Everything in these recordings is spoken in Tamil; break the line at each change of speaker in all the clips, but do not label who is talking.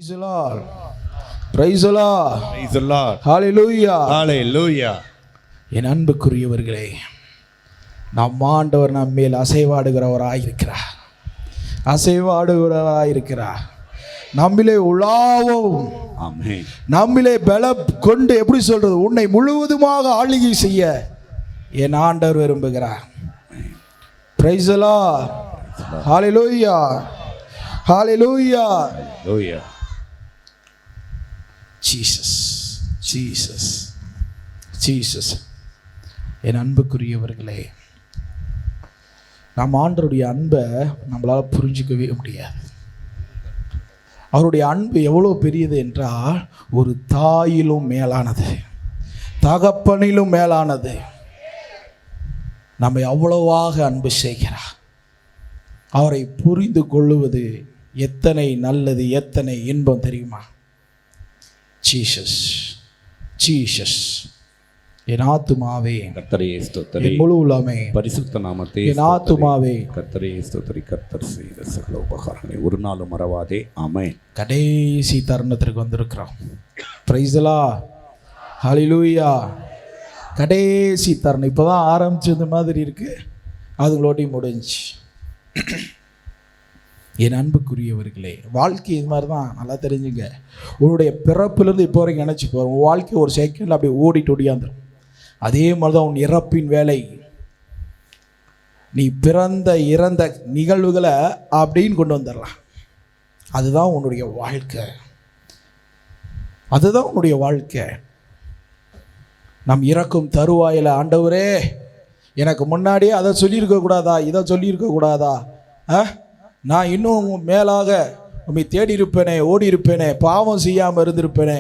Praise the Lord. Praise the Lord.
Praise the Lord.
Hallelujah.
Hallelujah.
என் அன்புக்குரியவர்களே, நம் ஆண்டவர் நம் மேல் அசைவாடுகிறவராயிருக்கிறார். அசைவாடுகிறவராயிருக்கிறார். நம்மிலே உலாவும்,
ஆமென்.
நம்மிலே பலம் கொண்டு, எப்படி சொல்றது, உன்னை முழுவதுமாக ஆளுகை செய்ய என் ஆண்டவர் விரும்புகிறார். Praise the Lord. Hallelujah. Hallelujah.
Hallelujah.
Jesus. Jesus. Jesus. என் அன்புக்குரியவர்களே, நம் ஆண்டவருடைய அன்பை நம்மளால் புரிஞ்சிக்கவே முடியாது. அவருடைய அன்பு எவ்வளோ பெரியது என்றால், ஒரு தாயிலும் மேலானது, தகப்பனிலும் மேலானது. நம்மை அவ்வளவாக அன்பு செய்கிறார். அவரை புரிந்து கொள்ளுவது எத்தனை நல்லது, எத்தனை இன்பம் தெரியுமா? Jesus, Jesus. என் ஆத்துமாவே
கர்த்தரே ஸ்தோத்திரி.
என் முழு உள்ளமே
பரிசுத்த நாமத்தை
என் ஆத்துமாவே
கர்த்தரே ஸ்தோத்திரி. கர்த்தர் செய்த சகல உபகாரங்களை ஒரு நாளும் மறவாதே. ஆமென்.
கடைசி தருணத்திற்கு வந்திருக்கிறோம். Praise the Lord. ஹல்லேலூயா. கடைசி தருணம். இப்போ தான் ஆரம்பிச்சது மாதிரி இருக்கு, அதுங்களோடையும் முடிஞ்சு. என் அன்புக்குரியவர்களே, வாழ்க்கை இது மாதிரி தான். நல்லா தெரிஞ்சுங்க. உன்னுடைய பிறப்பிலிருந்து இப்போ வரைக்கும் நினச்சி போகிறோம். உன் வாழ்க்கை ஒரு செகண்டில் அப்படியே ஓடிட்டு ஓடியாந்துடும். அதே மாதிரி தான் உன் இறப்பின் வேலை. நீ பிறந்த இறந்த நிகழ்வுகளை அப்படின்னு கொண்டு வந்துடலாம். அதுதான் உன்னுடைய வாழ்க்கை. அதுதான் உன்னுடைய வாழ்க்கை. நம் இறக்கும் தருவாயில், ஆண்டவரே எனக்கு முன்னாடியே அதை சொல்லியிருக்கக்கூடாதா, இதை சொல்லியிருக்கக்கூடாதா, நான் இன்னும் மேலாக உண்மை தேடி இருப்பேனே, ஓடி இருப்பேனே, பாவம் செய்யாமல் இருந்திருப்பேனே,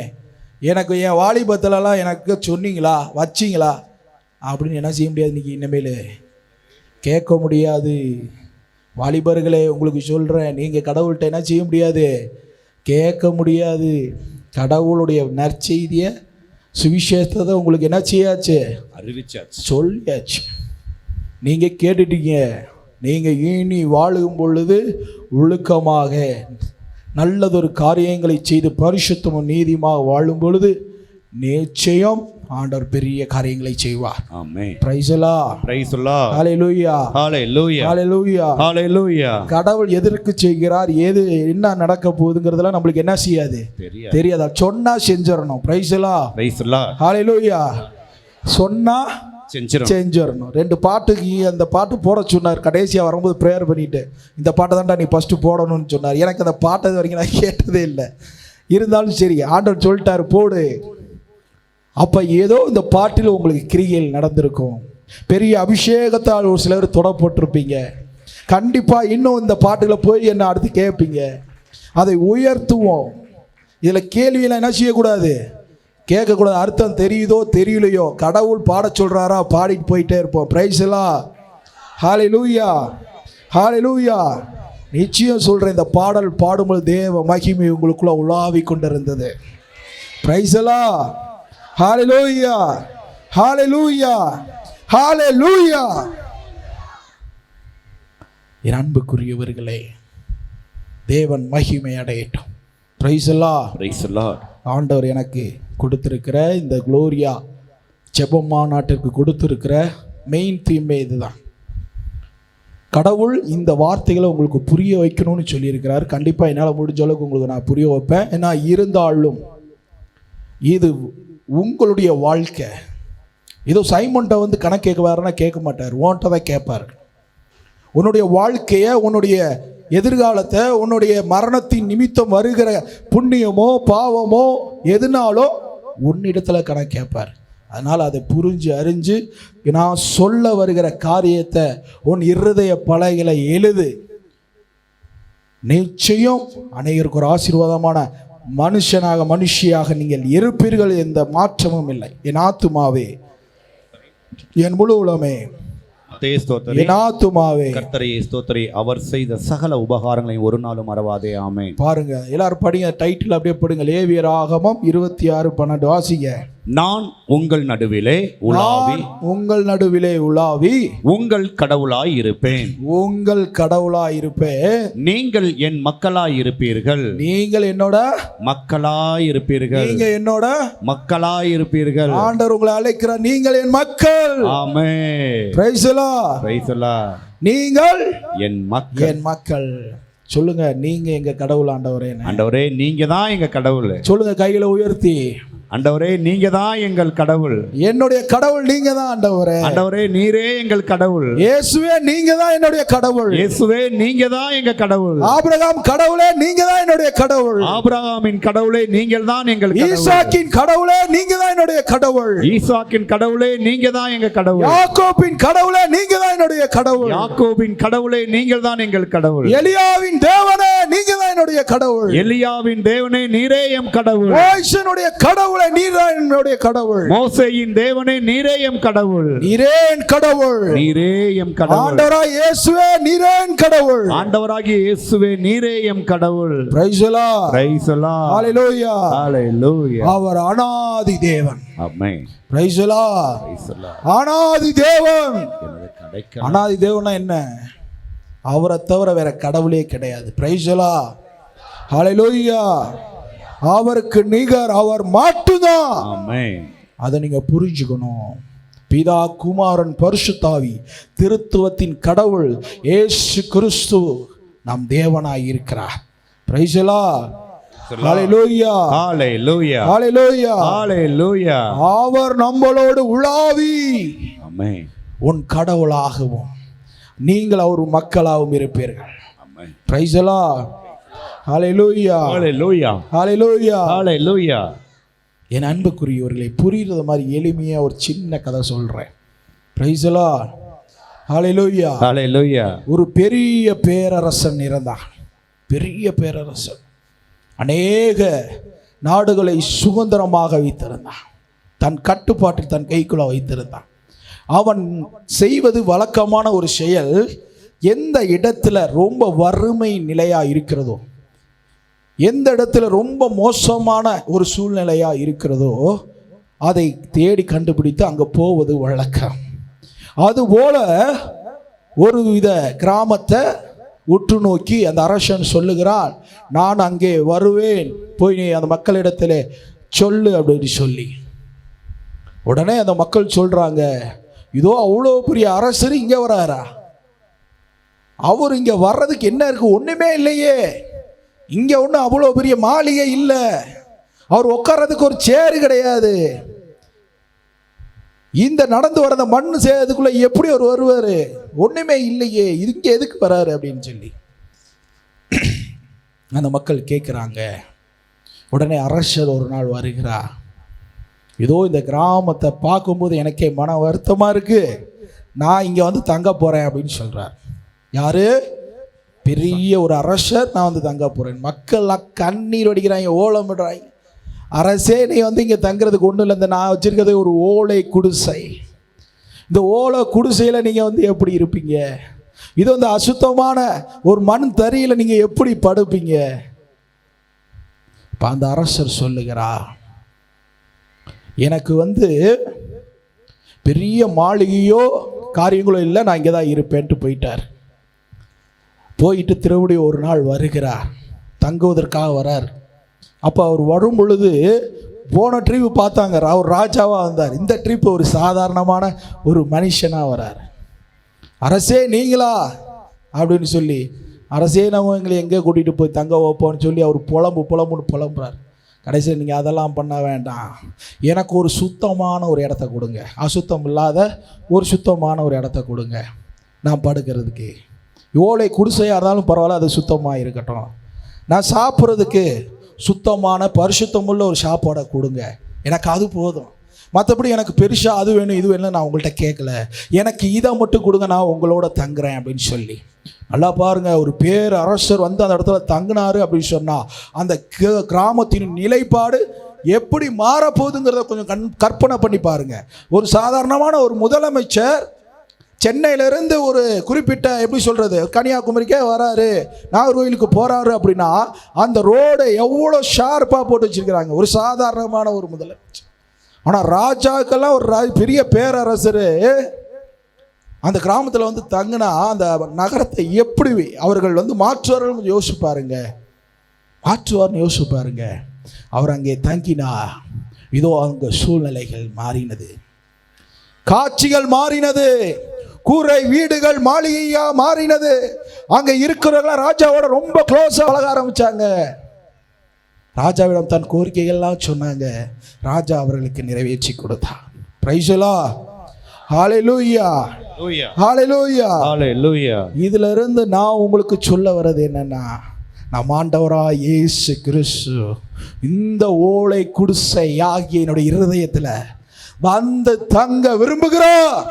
எனக்கு என் வாலிபத்திலலாம் எனக்கு சொன்னீங்களா, வச்சிங்களா அப்படின்னு என்ன செய்ய முடியாது. இன்றைக்கி இனிமேல் கேட்க முடியாது. வாலிபர்களே, உங்களுக்கு சொல்கிறேன், நீங்கள் கடவுள்கிட்ட என்ன செய்ய முடியாது, கேட்க முடியாது. கடவுளுடைய நற்செய்தியை, சுவிசேஷத்தை உங்களுக்கு என்ன செய்யாச்சு,
அறிவிச்சாச்சு,
சொல்லியாச்சு. நீங்கள் கேட்டுட்டீங்க. நீங்கள் இனி வாழும் பொழுது ஒழுக்கமாக நல்லதொரு காரியங்களை செய்து பரிசுத்தமும் நீதியுமாக வாழும் பொழுது நிச்சயம் ஆண்டவர் பெரிய காரியங்களை செய்வார்.
Amen.
Praise the Lord.
Praise the Lord.
Hallelujah.
Hallelujah.
Hallelujah.
Hallelujah.
கடவுள் எதற்கு செய்கிறார், ஏது என்ன நடக்க போகுதுங்கிறதெல்லாம் நம்மளுக்கு என்ன செய்யாது, தெரியாதா. சொன்னா செஞ்சிடணும். Praise the Lord.
Praise the Lord.
Hallelujah. சொன்னா செஞ்சிடணும். 2 பாட்டுக்கு அந்த பாட்டு போட சொன்னார். கடைசியாக வரும்போது ப்ரேயர் பண்ணிட்டு, இந்த பாட்டை தான்டா நீ ஃபஸ்ட்டு போடணும்னு சொன்னார். எனக்கு அந்த பாட்டை வரைக்கும் நான் கேட்டதே இல்லை. இருந்தாலும் சரி, ஆண்டவர் சொல்லிட்டார் போடு. அப்போ ஏதோ இந்த பாட்டில் உங்களுக்கு கிரியைகள் நடந்திருக்கும். பெரிய அபிஷேகத்தால் ஒரு சிலர் தொடப்பட்டிருப்பீங்க. கண்டிப்பாக இன்னும் இந்த பாட்டில் போய் என்ன அடுத்து கேட்பீங்க. அதை உயர்த்துவோம். இதில் கேள்வியெல்லாம் என்ன செய்யக்கூடாது, கேட்கக்கூடாது. அர்த்தம் தெரியுதோ தெரியலையோ, கடவுள் பாட சொல்கிறாரா, பாடிட்டு போயிட்டே இருப்போம். Praise the Lord. Hallelujah. Hallelujah. நிச்சயம் சொல்கிறேன், இந்த பாடல் பாடும்போது தேவ மகிமை உங்களுக்குள்ள உலாவி கொண்டிருந்தது. Price the Lord. Hallelujah. Hallelujah. ஹல்லேலூயா. என் அன்புக்குரியவர்களே, தேவன் மகிமை அடையட்டும். Praise the Lord.
Praise the Lord.
ஆண்டவர் எனக்கு கொடுத்துருக்கிற இந்த குளோரியா ஜெபம் மாநாட்டிற்கு கொடுத்துருக்கிற மெயின் தீமே இதுதான். கடவுள் இந்த வார்த்தைகளை உங்களுக்கு புரிய வைக்கணும்னு சொல்லியிருக்கிறார். கண்டிப்பாக என்னால் முடிஞ்ச அளவுக்கு உங்களுக்கு நான் புரிய வைப்பேன். ஏன்னா இருந்தாலும் இது உங்களுடைய வாழ்க்கை. ஏதோ சைமன்ட்ட வந்து கணக்கு கேட்குவாருன்னா கேட்க மாட்டார், ஓன்ட்ட தான் கேட்பார். உன்னுடைய வாழ்க்கையை, உன்னுடைய எதிர்காலத்தை, உன்னுடைய மரணத்தின் நிமித்தம் வருகிற புண்ணியமோ பாவமோ எதுனாலோ உன்னிடத்தில் கணக்கு கேட்பார். அதனால் அதை புரிஞ்சு அறிஞ்சு, நான் சொல்ல வருகிற காரியத்தை உன் இருதய பலகைகளை எழுது. நிச்சயம் அநேகருக்கு ஒரு ஆசீர்வாதமான மனுஷனாக, மனுஷியாக நீங்கள் இருப்பீர்கள். எந்த மாற்றமும் இல்லை. என் ஆத்துமாவே, என் முழு உலகமே, என் ஆத்துமாவே
கர்த்தரே ஸ்தோத்திரி. அவர் செய்த சகல உபகாரங்களை ஒரு நாளும் மறவாதே. ஆமென்.
பாருங்க, எல்லாரும் படிங்க. டைட்டில் அப்படியே படுங்க. லேவியராகமம் 26:12 வாசிங்க.
நான் உங்கள் நடுவிலே உலாவி
உங்கள் நடுவிலே உலாவி
உங்கள் கடவுளாய் இருப்பேன்.
உங்கள் கடவுளாய் இருப்பேன்.
நீங்கள் என் மக்களாய் இருப்பீர்கள்.
நீங்கள் என்னோட
மக்களாய் இருப்பீர்கள்.
நீங்க என்னோட
மக்களாய் இருப்பீர்கள்.
ஆண்டவர் உங்களை அழைக்கிறார், நீங்கள் என் மக்கள்.
Amen.
Praise the Lord.
Praise the Lord.
நீங்கள்
என் மக்கள்.
என் மக்கள். சொல்லுங்க, நீங்க எங்க கடவுள் ஆண்டவரே.
ஆண்டவரே நீங்க தான் எங்க கடவுள்.
சொல்லுங்க கைகளை உயர்த்தி,
ஆண்டவரே நீங்க தான் எங்கள் கடவுள்.
என்னுடைய கடவுள் நீங்க தான் ஆண்டவரே.
ஆண்டவரே நீரே எங்கள் கடவுள்.
இயேசுவே நீங்க தான் என்னுடைய கடவுள்.
இயேசுவே நீங்க தான் எங்க கடவுள்.
ஆபிரகாம் கடவுளே நீங்க தான் என்னுடைய கடவுள்.
ஆபிரகாமின் கடவுளே நீங்கள் தான் எங்கள் கடவுள்.
ஈசாக்கின் கடவுளே நீங்க தான் என்னுடைய கடவுள்.
ஈசாக்கின் கடவுளே நீங்க தான் எங்க கடவுள்.
யாக்கோபின் கடவுளே நீங்க தான் என்னுடைய கடவுள்.
யாக்கோபின் கடவுளே நீங்கள் தான் எங்கள் கடவுள்.
எலியாவின் தேவனே நீங்க தான் என்னுடைய கடவுள்.
எலியாவின் தேவனே நீரே எம் கடவுள்.
மோசேயுடைய கடவுளே நீர்தான் என்னுடைய கடவுள்.
மோசேயின் தேவனே நீரே எம் கடவுள்.
நீரே என் கடவுள்.
நீரே எம் கடவுள்.
ஆண்டவராகிய இயேசுவே நீரே என் கடவுள்.
ஆண்டவராகிய இயேசுவே நீரே எம் கடவுள்.
Praise the Lord.
Praise the Lord.
Hallelujah.
Hallelujah.
அவர் அநாதி தேவன்.
Amen.
Praise the Lord.
Praise the Lord.
அநாதி தேவன்.
எனது கடைக்க
அநாதி தேவனா என்ன? அவரை தவிர வேற கடவுளே கிடையாது. Praise the Lord. ஹalleluya. அவருக்கு நிகர் அவர் மட்டும்தான்.
ஆமென்.
அதை நீங்க புரிஞ்சுக்கணும். பிதா குமாரன் பரிசுத்தாவி திருத்துவத்தின் கடவுள் இயேசு கிறிஸ்து நம் தேவனாய் இருக்கிறார். Praise the Lord. Hallelujah.
Hallelujah.
Hallelujah.
Hallelujah.
அவர் நம்மளோடு உலாவி
ஆமென்.
உன் கடவுளாகவும் நீங்கள் அவர் மக்களாகவும் இருப்பீர்கள்.
ஆமென்.
Praise the Lord. Hallelujah.
Hallelujah.
Hallelujah.
ஹalleluya.
என் அன்புக்குரியவர்களை, புரியுறது மாதிரி எளிமையா ஒரு சின்ன கதை சொல்றேன். Praise the Lord. Hallelujah.
Hallelujah.
ஒரு பெரிய பேரரசன் இருந்தான். பெரிய பேரரசன் அநேக நாடுகளை சுதந்திரமாக வைத்திருந்தான். தன் கட்டுப்பாட்டில் தன் கைக்குள்ள வைத்திருந்தான். அவன் செய்வது வழக்கமான ஒரு செயல், எந்த இடத்துல ரொம்ப வறுமை நிலையா இருக்கிறதோ, எந்த இடத்துல ரொம்ப மோசமான ஒரு சூழ்நிலையா இருக்கிறதோ அதை தேடி கண்டுபிடித்து அங்கே போவது வழக்கம். அதுபோல ஒரு வித கிராமத்தை உற்று நோக்கி அந்த அரசன் சொல்லுகிறான், நான் அங்கே வருவேன், போய் நீ அந்த மக்களிடத்தில் சொல்லு அப்படின்னு சொல்லி. உடனே அந்த மக்கள் சொல்றாங்க, இதோ அவ்வளோ பெரிய அரசர் இங்கே வராரா? அவர் இங்கே வர்றதுக்கு என்ன இருக்கு? ஒன்றுமே இல்லையே. இங்கே ஒன்றும் அவ்வளோ பெரிய மாளிகை இல்லை, அவர் உட்கார்றதுக்கு ஒரு சேரு கிடையாது, இந்த நடந்து வர மண் செய்யறதுக்குள்ள எப்படி அவர் வருவார்? ஒன்றுமே இல்லையே, இங்கே எதுக்கு வராரு அப்படின்னு சொல்லி அந்த மக்கள் கேட்குறாங்க. உடனே அரசர் ஒரு நாள் வருகிறார். ஏதோ இந்த கிராமத்தை பார்க்கும்போது எனக்கே மன வருத்தமாக இருக்குது, நான் இங்கே வந்து தங்க போகிறேன் அப்படின்னு சொல்கிறார். யார்? பெரிய ஒரு அரசர், நான் வந்து தங்க போகிறேன். மக்கள்லாம் கண்ணீர் வடிக்கிறாங்க, ஓலம் விடுறாங்க. அரசே, நீ வந்து இங்கே தங்குறதுக்கு ஒன்றும் இல்லை, இந்த நான் வச்சுருக்கிறது ஒரு ஓலை குடிசை. இந்த ஓலை குடிசையில் நீங்கள் வந்து எப்படி இருப்பீங்க? இது வந்து அசுத்தமான ஒரு மண் தறியில் நீங்கள் எப்படி படுப்பீங்க? இப்போ அந்த அரசர் சொல்லுகிறா, எனக்கு வந்து பெரிய மாளிகையோ காரியங்களோ இல்லை, நான் இங்கே தான் இருப்பேன்ட்டு போயிட்டார். போயிட்டு திரும்பி ஒரு நாள் வருகிறார், தங்குவதற்காக வரார். அப்போ அவர் வரும் பொழுது போன ட்ரிப்பு பார்த்தாங்க, அவர் ராஜாவாக வந்தார். இந்த ட்ரிப் ஒரு சாதாரணமான ஒரு மனுஷனாக வரார். அரசே நீங்களா அப்படின்னு சொல்லி, அரசே நம்ம எங்களை எங்கே கூட்டிகிட்டு போய் தங்க வைப்போம்னு சொல்லி அவர் புலம்புன்னு புலம்புறார். கடைசியில் நீங்கள் அதெல்லாம் பண்ண வேண்டாம், எனக்கு ஒரு சுத்தமான ஒரு இடத்த கொடுங்க, அசுத்தம் இல்லாத ஒரு சுத்தமான ஒரு இடத்த கொடுங்க நான் படுக்கிறதுக்கு. ஓலை குடிசையாக இருந்தாலும் பரவாயில்ல, அது சுத்தமாக இருக்கட்டும். நான் சாப்பிட்றதுக்கு சுத்தமான பரிசுத்தமுள்ள ஒரு சாப்பாடை கொடுங்க, எனக்கு அது போதும். மற்றபடி எனக்கு பெருசாக அது வேணும் இது வேணும் நான் உங்கள்கிட்ட கேட்கல, எனக்கு இதை மட்டும் கொடுங்க, நான் உங்களோட தங்குறேன் அப்படின்னு சொல்லி. நல்லா பாருங்க, ஒரு பேர் அரசர் வந்து அந்த இடத்துல தங்கினாரு அப்படின்னு சொன்னால் அந்த கிராமத்தின் நிலைப்பாடு எப்படி மாறப்போகுதுங்கிறத கொஞ்சம் கற்பனை பண்ணி பாருங்க. ஒரு சாதாரணமான ஒரு முதலமைச்சர் சென்னையிலேருந்து ஒரு குறிப்பிட்ட எப்படி சொல்கிறது கன்னியாகுமரிக்கே வராரு, நாகர்கோயிலுக்கு போகிறாரு அப்படின்னா அந்த ரோடை எவ்வளோ ஷார்ப்பாக போட்டு வச்சுருக்கிறாங்க. ஒரு சாதாரணமான ஒரு முதலமைச்சர் ஆனால் ராஜாக்கெல்லாம் ஒரு பெரிய பேரரசர் அந்த கிராமத்தில் வந்து தங்கினா அந்த நகரத்தை எப்படி அவர்கள் வந்து மாற்றுவார்கள் யோசிச்சு பாருங்க, மாற்றுவார்னு யோசிச்சு பாருங்க. அவர் அங்கே தங்கினா இதோ அங்கே சூழ்நிலைகள் மாறினது, காட்சிகள் மாறினது, கூரை வீடுகள் மாளிகையா மாறினது. அங்க இருக்கிறவங்களாம் ராஜாவோட ரொம்ப க்ளோஸா பழக ஆரம்பிச்சாங்க. ராஜாவிடம் தன் கோரிக்கைகள்லாம் சொன்னாங்க. ராஜா அவர்களுக்கு நிறைவேற்றி கொடுத்தார். Price the Lord, hallelujah, hallelujah, ஹalleluya. இதுல இருந்து நான் உங்களுக்கு சொல்ல வர்றது என்னன்னா, நம் ஆண்டவராய் இயேசு கிறிஸ்து இந்த ஓலை குடிசை ஆகிய என்னுடைய இருதயத்தில் வந்து தங்க விரும்புகிறார்.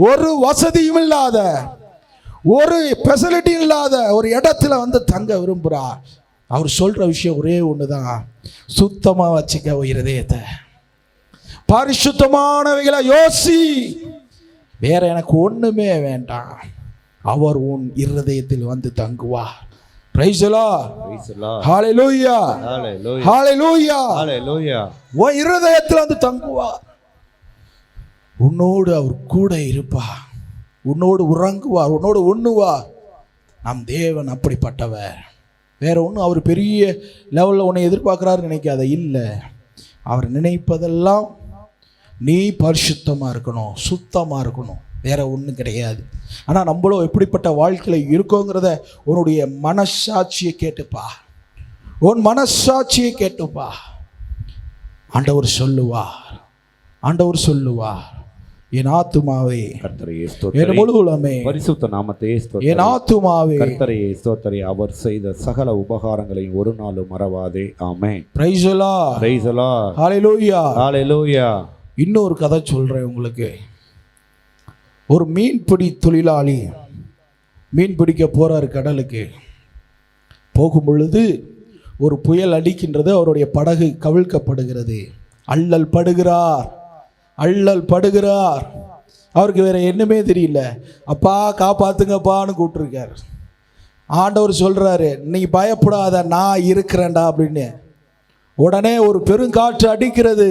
ஒரு வசதியும் இல்லாத, ஒரு ஃபெசிலிட்டி இல்லாத ஒரு இடத்துல வந்து தங்க விரும்புகிறார். அவர் சொல்ற விஷயம் ஒரே ஒண்ணுதான், சுத்தமா வச்சுக்க இருதயத்தை, பரிசுத்தமானவைகளை யோசி, வேற எனக்கு ஒண்ணுமே வேண்டாம். அவர் உன் இருதயத்தில் வந்து தங்குவார். Praise the Lord. Praise the Lord. Hallelujah. Hallelujah. Hallelujah. Hallelujah. உன் இருதயத்தில் வந்து தங்குவார். உன்னோடு அவர் கூட இருப்பார், உன்னோடு உறங்குவார், உன்னோடு உண்ணுவார். நம் தேவன் அப்படிப்பட்டவர். வேற ஒன்றும் அவர் பெரிய லெவலில் உன்னை எதிர்பார்க்குறாரு நினைக்காத. இல்லை, அவர் நினைப்பதெல்லாம் நீ பரிசுத்தமாக இருக்கணும், சுத்தமாக இருக்கணும், வேற ஒன்றும் கிடையாது. ஆனால் நம்மளும் எப்படிப்பட்ட வாழ்க்கையில் இருக்கோங்கிறத உன்னுடைய மனசாட்சியை கேட்டுப்பா, உன் மனசாட்சியை கேட்டுப்பா. ஆண்டவர் சொல்லுவார், ஆண்டவர் சொல்லுவார், என் ஆத்துமாவே கர்த்தரையே ஸ்தோத்திரி, என் முழு உள்ளமே பரிசுத்த நாமத்தையே ஸ்தோத்திரி, என் ஆத்துமாவே கர்த்தரையே ஸ்தோத்திரி, அவர் செய்த சகல உபகாரங்களையும் ஒரு நாளும் மறவாதே. Amen. Praise the Lord, praise the Lord, hallelujah, hallelujah. இன்னொரு கதை சொல்றேன் உங்களுக்கு. ஒரு மீன்பிடி தொழிலாளி மீன் பிடிக்க போறார் கடலுக்கு. போகும் பொழுது ஒரு புயல் அடிக்கின்றது, அவருடைய படகு கவிழ்க்கப்படுகிறது. அல்லல் படுகிறார், அல்லல் படுகிறார். அவருக்கு வேற என்னமே தெரியல. அப்பா காப்பாத்துங்கப்பான்னு கூப்பிட்டுருக்கார். ஆண்டவர் சொல்றாரு, நீ பயப்படாத, நான் இருக்கிறேன்டா அப்படின்னு. உடனே ஒரு பெருங்காற்று அடிக்கிறது.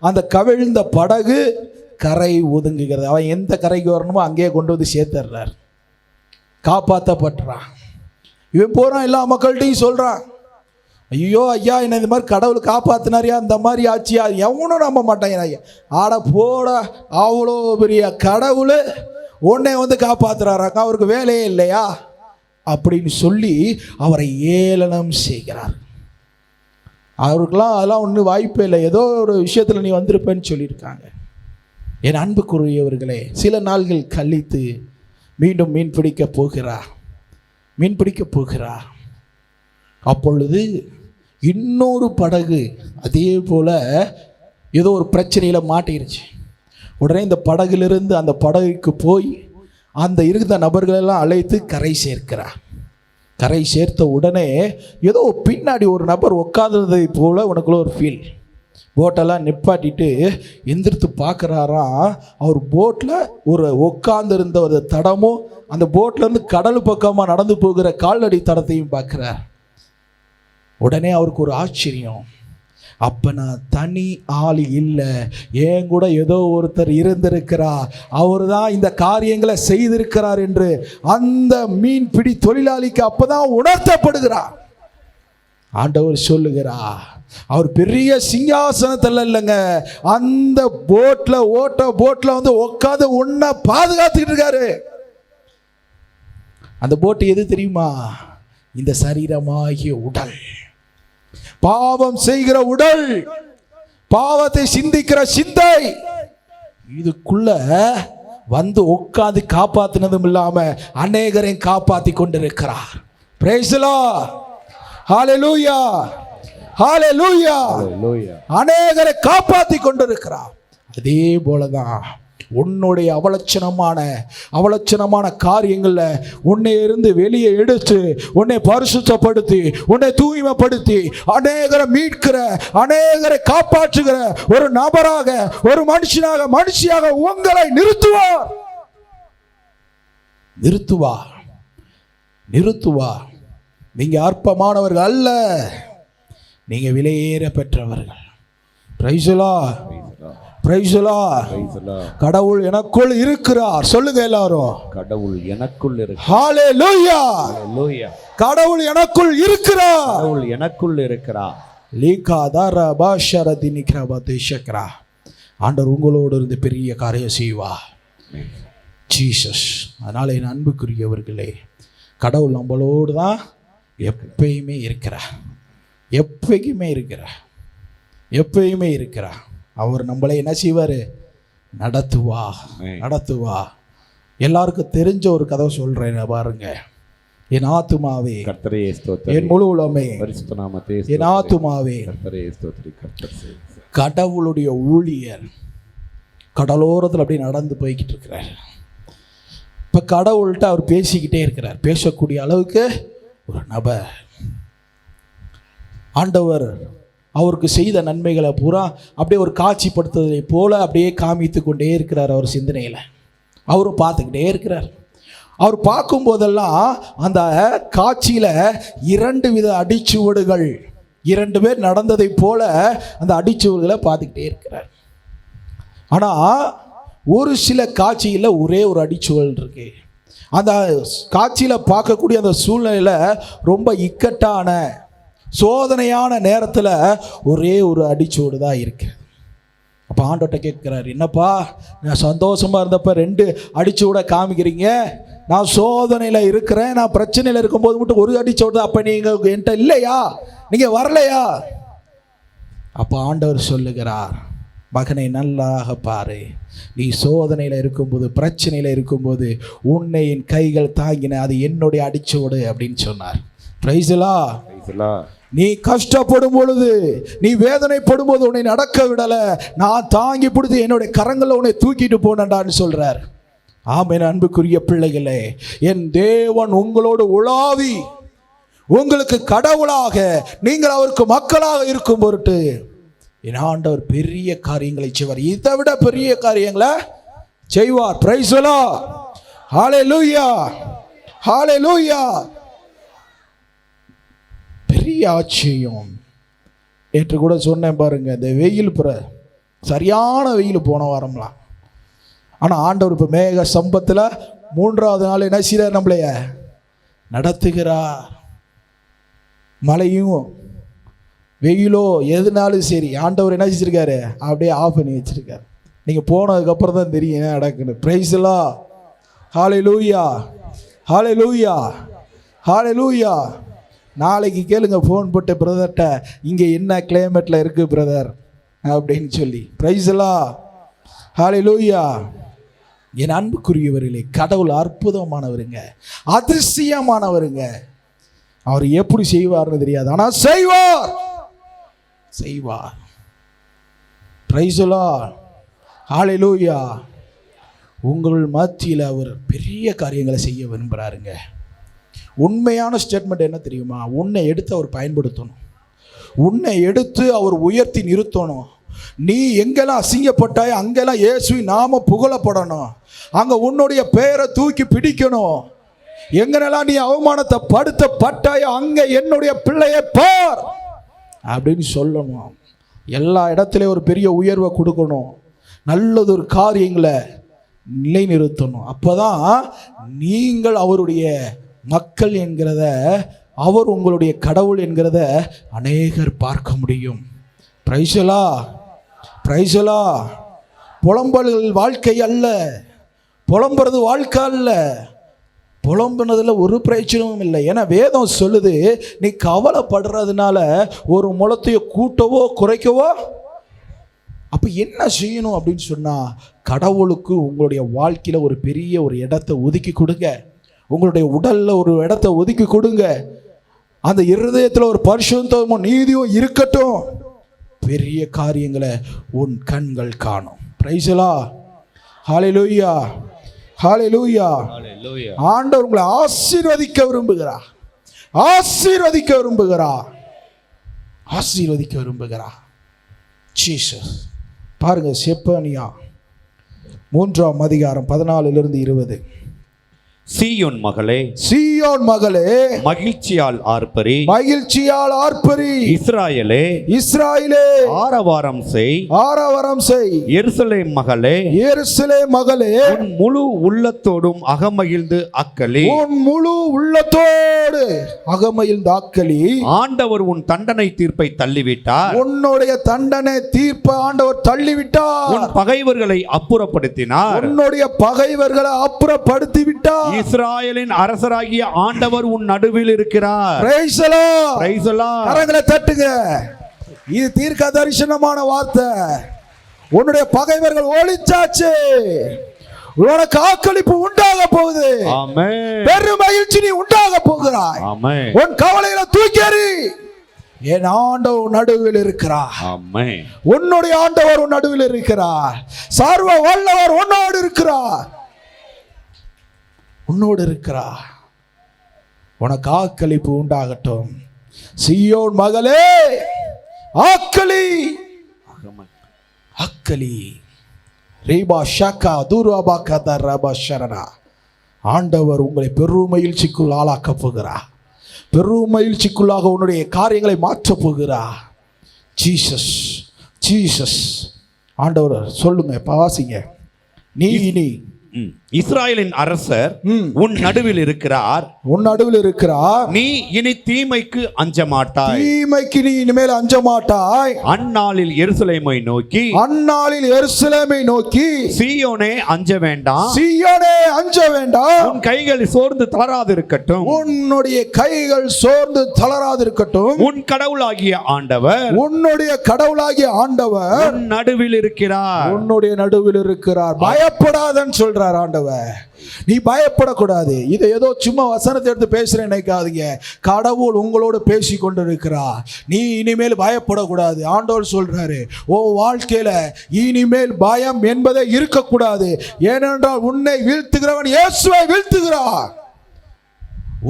அந்த கவிழ்ந்த படகு கரை ஒதுங்குகிறது. அவன் எந்த கரைக்கு வரணுமோ அங்கேயே கொண்டு வந்து சேர்த்துறார். காப்பாற்றப்பட்டுறான். இவன் போறான், எல்லா மக்கள்கிட்டையும் சொல்றான், ஐயோ ஐயா என்ன இந்த மாதிரி கடவுள் காப்பாத்தினாரியா, இந்த மாதிரி ஆச்சியா, எவனும் நம்ப மாட்டாங்க. ஐயா ஆட போட, அவ்வளோ பெரிய கடவுள் உன்னை வந்து காப்பாத்துறாராங்க, அவருக்கு வேலையே இல்லையா அப்படின்னு சொல்லி அவரை ஏளனம் செய்கிறார். அவருக்கெல்லாம் அதெல்லாம் ஒன்றும் வாய்ப்பே இல்லை, ஏதோ ஒரு விஷயத்தில் நீ வந்திருப்பேன்னு சொல்லியிருக்காங்க. என் அன்புக்குரியவர்களே, சில நாள்கள் கழித்து மீண்டும் மீன் பிடிக்க போகிறார், மீன் பிடிக்க போகிறார். அப்பொழுது இன்னொரு படகு அதே போல் ஏதோ ஒரு பிரச்சனையில் மாட்டிருச்சு. உடனே இந்த படகுலிருந்து அந்த படகுக்கு போய் அந்த இருந்த நபர்களெல்லாம் அழைத்து கரை சேர்க்கிறார். கரை சேர்த்த உடனே ஏதோ பின்னாடி ஒரு நபர் உட்கார்ந்ததை போல உனக்குள்ள ஒரு ஃபீல். போட்டெல்லாம் நிப்பாட்டிட்டு எந்திரித்து பார்க்குறாராம். அவர் போட்டில் ஒரு உட்கார்ந்துருந்த ஒரு தடமும் அந்த போட்லேருந்து கடல் பக்கமாக நடந்து போகிற கால்நடை தடத்தையும் பார்க்குறார். உடனே அவருக்கு ஒரு ஆச்சரியம், அப்போ நான் தனி ஆள் இல்லை, ஏன் கூட ஏதோ ஒருத்தர் இருந்திருக்கிறார், அவர் தான் இந்த காரியங்களை செய்திருக்கிறார் என்று அந்த மீன்பிடி தொழிலாளிக்கு அப்போதான் உணர்த்தப்படுகிறார். ஆண்டவர் சொல்லுகிறார், அவர் பெரிய சிங்காசனத்தில் இல்லைங்க, அந்த போட்ல வந்து உட்காந்து உன்னை பாதுகாத்துக்கிட்டு இருக்காரு. அந்த போட்டு எது தெரியுமா? இந்த சரீரமாகிய உடல், பாவம் செய்கிற உடல், பாவத்தை சிந்திக்கிற சிந்தை, இதுக்குள்ள வந்து உட்காந்து காப்பாத்தினதும் இல்லாம அநேகரையும் காப்பாத்தி கொண்டிருக்கிறார். பிரைஸ் தி லார்ட், ஹalleluya, ஹalleluya, அநேகரை காப்பாத்தி கொண்டிருக்கிறார். அதே போலதான் உன்னுடைய அவலட்சணமான காரியங்களில் உன்னை இருந்து வெளியே எடுத்து உன்னை பரிசுத்தப்படுத்தி உன்னை தூய்மைப்படுத்தி அநேகரை மீட்கிற, அநேகரை காப்பாற்றுகிற ஒரு நபராக, ஒரு மனுஷியாக உங்களை நிறுத்துவார். நீங்க அற்பமானவர்கள் அல்ல, நீங்க விலையேற பெற்றவர்கள். Price the Lord. Praise the Lord. கடவுள் எனக்குள் இருக்கிறார். சொல்லுங்க எல்லாரும்,
கடவுள் எனக்குள் இருக்கிறார்.
ஹalleluya.
ஹalleluya.
கடவுள் எனக்குள் இருக்கிறார்.
கடவுள் எனக்குள் இருக்கிறார்.
லீகாதார பாஷரதி நிக்ரபதேஷக்ரா. ஆண்டவர் உங்களோடு இருந்து பெரிய காரியம் செய்வார். ஜீசஸ். அதனால என் அன்புக்குரியவர்களே, கடவுள் நம்மளோடு தான் எப்பயுமே இருக்கிறார். எப்பயுமே இருக்கிறார். எப்பயுமே இருக்கிறார். அவர் நம்மளை என்ன செய்வார்? நடத்துவா. எல்லாருக்கும் தெரிஞ்ச ஒரு கதை சொல்றேன் பாருங்க. என் ஆத்துமாவே
கர்த்தரையே ஸ்தோத்திரி,
என் முழு உலகமே
பரிசுத்த நாமத்தையே
என் ஆத்துமாவே
கர்த்தரையே ஸ்தோத்திரி. கர்த்தர்
கடவுளுடைய ஊழியர் கடலோரத்தில் அப்படியே நடந்து போய்கிட்டு இருக்கிறார். இப்போ கடவுள்கிட்ட அவர் பேசிக்கிட்டே இருக்கிறார். பேசக்கூடிய அளவுக்கு ஒரு நபர். ஆண்டவர் அவருக்கு செய்த நன்மைகளை பூரா அப்படியே ஒரு காட்சிப்படுத்துவதை போல அப்படியே காமித்து கொண்டே இருக்கிறார். அவர் சிந்தனையில் அவரும் பார்த்துக்கிட்டே இருக்கிறார். அவர் பார்க்கும்போதெல்லாம் அந்த காட்சியில் 2 வித அடிச்சுவடுகள், 2 பேர் நடந்ததை போல அந்த அடிச்சுவடுகளை பார்த்துக்கிட்டே இருக்கிறார். ஆனால் ஒரு சில காட்சியில் ஒரே ஒரு அடிச்சுவல் இருக்கு. அந்த காட்சியில் பார்க்கக்கூடிய அந்த சூழ்நிலையில் ரொம்ப இக்கட்டான சோதனையான நேரத்தில் ஒரே ஒரு அடிச்சுவடு தான் இருக்கு. அப்போ ஆண்டவர்கிட்ட கேட்குறாரு, என்னப்பா நான் சந்தோஷமாக இருந்தப்போ 2 அடிச்சுவட காமிக்கிறீங்க, நான் சோதனையில் இருக்கிறேன், நான் பிரச்சனையில் இருக்கும்போது மட்டும் ஒரு அடிச்சுவடு, அப்போ நீங்கள் என்கிட்ட இல்லையா, நீங்கள் வரலையா? அப்போ ஆண்டவர் சொல்லுகிறார், மகனை நல்லாக பாரு, நீ சோதனையில் இருக்கும்போது பிரச்சனையில் இருக்கும்போது உன்னை என் கைகள் தாங்கின, அது என்னுடைய அடிச்சுவடு அப்படின்னு சொன்னார். Price the Lord. நீ கஷ்டப்படும் பொழுது, நீ வேதனைப்படும் போது உன்னை நடக்க விடல, நான் தாங்கி பிடித்து என்னுடைய கரங்களில் உன்னை தூக்கிட்டு போனேன்டான்னு சொல்றார். ஆமென். அன்புக்குரிய பிள்ளைகளே, என் தேவன் உங்களோடு உலாவி உங்களுக்கு கடவுளாக, நீங்கள் அவருக்கு மக்களாக இருக்கும் பொருட்டு என் ஆண்டவர் பெரிய காரியங்களை செய்வார். இதை விட பெரிய காரியங்களை செய்வார். Praise the Lord. Hallelujah. Hallelujah. பெரிய ஆச்சரியம். நேற்று கூட சொன்னேன் பாருங்க, இந்த வெயில் சரியான வெயில் போன வாரம்லாம். ஆனால் ஆண்டவர் இப்போ மேக சம்பத்தில் 3வது நாள் என்ன செய்கிறார்? நம்மளைய நடத்துகிறார். மழையும் வெயிலோ எதுனாலும் சரி, ஆண்டவர் என்ன செஞ்சிருக்காரு? அப்படியே ஆஃப் பண்ணி வச்சிருக்காரு. நீங்கள் போனதுக்கப்புறம் தான் தெரியும் என்ன நடக்குன்னு. Praise the Lord. Hallelujah. Hallelujah. Hallelujah. நாளைக்கு கேளுங்க, ஃபோன் போட்டு பிரதர்கிட்ட, இங்கே என்ன கிளைமேட்டில் இருக்குது பிரதர் அப்படின்னு சொல்லி. Price the Lord. ஹalleluya. என் அன்புக்குரியவர்களே, கடவுள் அற்புதமானவருங்க, அதிசயமானவருங்க. அவர் எப்படி செய்வார்னு தெரியாது, ஆனால் செய்வார். Praise the Lord. ஹalleluya. உங்கள் மத்தியில் அவர் பெரிய காரியங்களை செய்ய விரும்புகிறாருங்க. உண்மையான ஸ்டேட்மெண்ட் என்ன தெரியுமா? உன்னை எடுத்து அவர் பயன்படுத்தணும், உன்னை எடுத்து அவர் உயர்த்தி நிறுத்தணும். நீ எங்கெல்லாம் அசிங்கப்பட்டாயோ அங்கெல்லாம் இயேசுவின் நாம புகழப்படணும். அங்கே உன்னுடைய பெயரை தூக்கி பிடிக்கணும். எங்கெல்லாம் நீ அவமானத்தை படுத்தப்பட்டாயோ அங்கே என்னுடைய பிள்ளையை பார் அப்படின்னு சொல்லணும். எல்லா இடத்துலையும் ஒரு பெரிய உயர்வை கொடுக்கணும். நல்லதொரு காரியங்களை நிலைநிறுத்தணும். அப்போதான் நீங்கள் அவருடைய மக்கள் என்கிறத, அவர் உங்களுடைய கடவுள் என்கிறத அநேகர் பார்க்க முடியும். Praise the Lord. Praise the Lord. புலம்பல்கள் வாழ்க்கை அல்ல, புலம்புறது வாழ்க்கை அல்ல. புலம்புனதில் ஒரு பிரயோஜனமும் இல்லை. ஏன்னா வேதம் சொல்லுது, நீ கவலைப்படுறதுனால ஒரு முளத்தையோ கூட்டவோ குறைக்கவோ. அப்போ என்ன செய்யணும் அப்படின்னு சொன்னால், கடவுளுக்கு உங்களுடைய வாழ்க்கையில் ஒரு பெரிய ஒரு இடத்தை ஒதுக்கி கொடுங்க. உங்களுடைய உடலில் ஒரு இடத்தை ஒதுக்கி கொடுங்க. அந்த இருதயத்தில் ஒரு பரிசுத்தமும் நீதியும் இருக்கட்டும். பெரிய காரியங்களை உன் கண்கள் காணும். Praise the Lord. Hallelujah. Hallelujah. ஆண்டவர் உங்களை ஆசீர்வதிக்க விரும்புகிறார். ஆசீர்வதிக்க விரும்புகிறார். ஆசீர்வதிக்க விரும்புகிறார். ஜீசஸ். பாருங்க, செப்பனியா 3ஆம் அதிகாரம் 14 to 20.
சீயோன் மகளே,
சீயோன் மகளே,
மகிழ்ச்சியால் ஆர்ப்பரி.
மகிழ்ச்சியால் ஆர்ப்பரி.
இஸ்ராயேலே,
இஸ்ராயேலே,
ஆரவாரம் செய்.
ஆரவாரம் செய்.
எருசலேம் மகளே,
எருசலேம் மகளே,
உன் முழு உள்ளத்தோடும் அகமகிழ்ந்து அக்களி.
உன் முழு உள்ளத்தோடு அகமகிழ்ந்து அக்களி.
ஆண்டவர் உன் தண்டனை தீர்ப்பை தள்ளிவிட்டார்.
உன்னுடைய தண்டனை தீர்ப்பை ஆண்டவர் தள்ளிவிட்டார்.
உன் பகைவர்களை அப்புறப்படுத்தினார்.
உன்னுடைய பகைவர்களை அப்புறப்படுத்தி விட்டார்.
இஸ்ராயேலின் அரசராகிய ஆண்டவர் உன் நடுவில் இருக்கிறார்.
Praise the Lord.
Praise the Lord.
கரங்களை தட்டுங்க. இது தீர்க்க தரிசனமான வார்த்தை. உன்னுடைய பகைவர்கள் ஒளிச்சாச்சு. உனக்கு ஆக்களிப்பு உண்டாக போகுது.
ஆமென்.
பெரும் மகிழ்ச்சி நீ உண்டாக போகிறாய்.
ஆமென்.
உன் கவலைகளை தூக்கி எறி. என் ஆண்டவர் நடுவில் இருக்கிறார்.
ஆமென்.
உன்னுடைய ஆண்டவர் உன் நடுவில் இருக்கிறார். சர்வ வல்லவர் உன்னோடு இருக்கிறார். உன்னோடு இருக்கிறார். உனக்கு ஆக்களிப்பு உண்டாகட்டும். சீயோன் மகளே, ஆக்களி. அக்களி. ரீபா ஷக்கா தூராபா கதா ரபா ஷரணா. ஆண்டவர் உங்களை பெரும் மகிழ்ச்சிக்குள் ஆளாக்கப் போகிறார். பெரும் மகிழ்ச்சிக்குள்ளாக உன்னுடைய காரியங்களை மாற்றப் போகிறார். Jesus, Jesus. ஆண்டவர் சொல்லுங்க, வாசிங்க. நீ இனி
இஸ்ராயேலின் அரசர் உன் நடுவில் இருக்கிறார்.
உன் நடுவில் இருக்கிறார்.
நீ இனி தீமைக்கு அஞ்ச மாட்டாய்.
தீமைக்கு நீ இனிமேல் அஞ்ச மாட்டாய்.
அந்நாளில் எருசலேமை நோக்கி,
அந்நாளில் எருசலேமை நோக்கி,
சீயோனே அஞ்ச வேண்டாம்.
சீயோனே அஞ்ச வேண்டாம்.
உன் கைகள் சோர்ந்து தளராதிருக்கட்டும்.
உன்னுடைய கைகள் சோர்ந்து தளராதிருக்கட்டும்.
உன் கடவுளாகிய ஆண்டவர்,
உன்னுடைய கடவுளாகிய ஆண்டவர்
உன் நடுவில் இருக்கிறார்.
உன்னுடைய நடுவில் இருக்கிறார். பயப்படாதன்னு சொல்றார் ஆண்டவர். நீ பயப்படக்கூடாது. இதை ஏதோ சும்மா வசனத்தை எடுத்து பேசுறேன் நினைக்காதீங்க. கடவுள் உங்களோடு பேசி கொண்டிருக்கிறார். நீ இனிமேல் பயப்படக்கூடாது. ஆண்டவர் சொல்றாரு, ஓ வாழ்க்கையில இனிமேல் பயம் என்பதே இருக்கக்கூடாது. ஏனென்றால் உன்னை வீழ்த்துகிறவன் இயேசுவை வீழ்த்துகிறார்.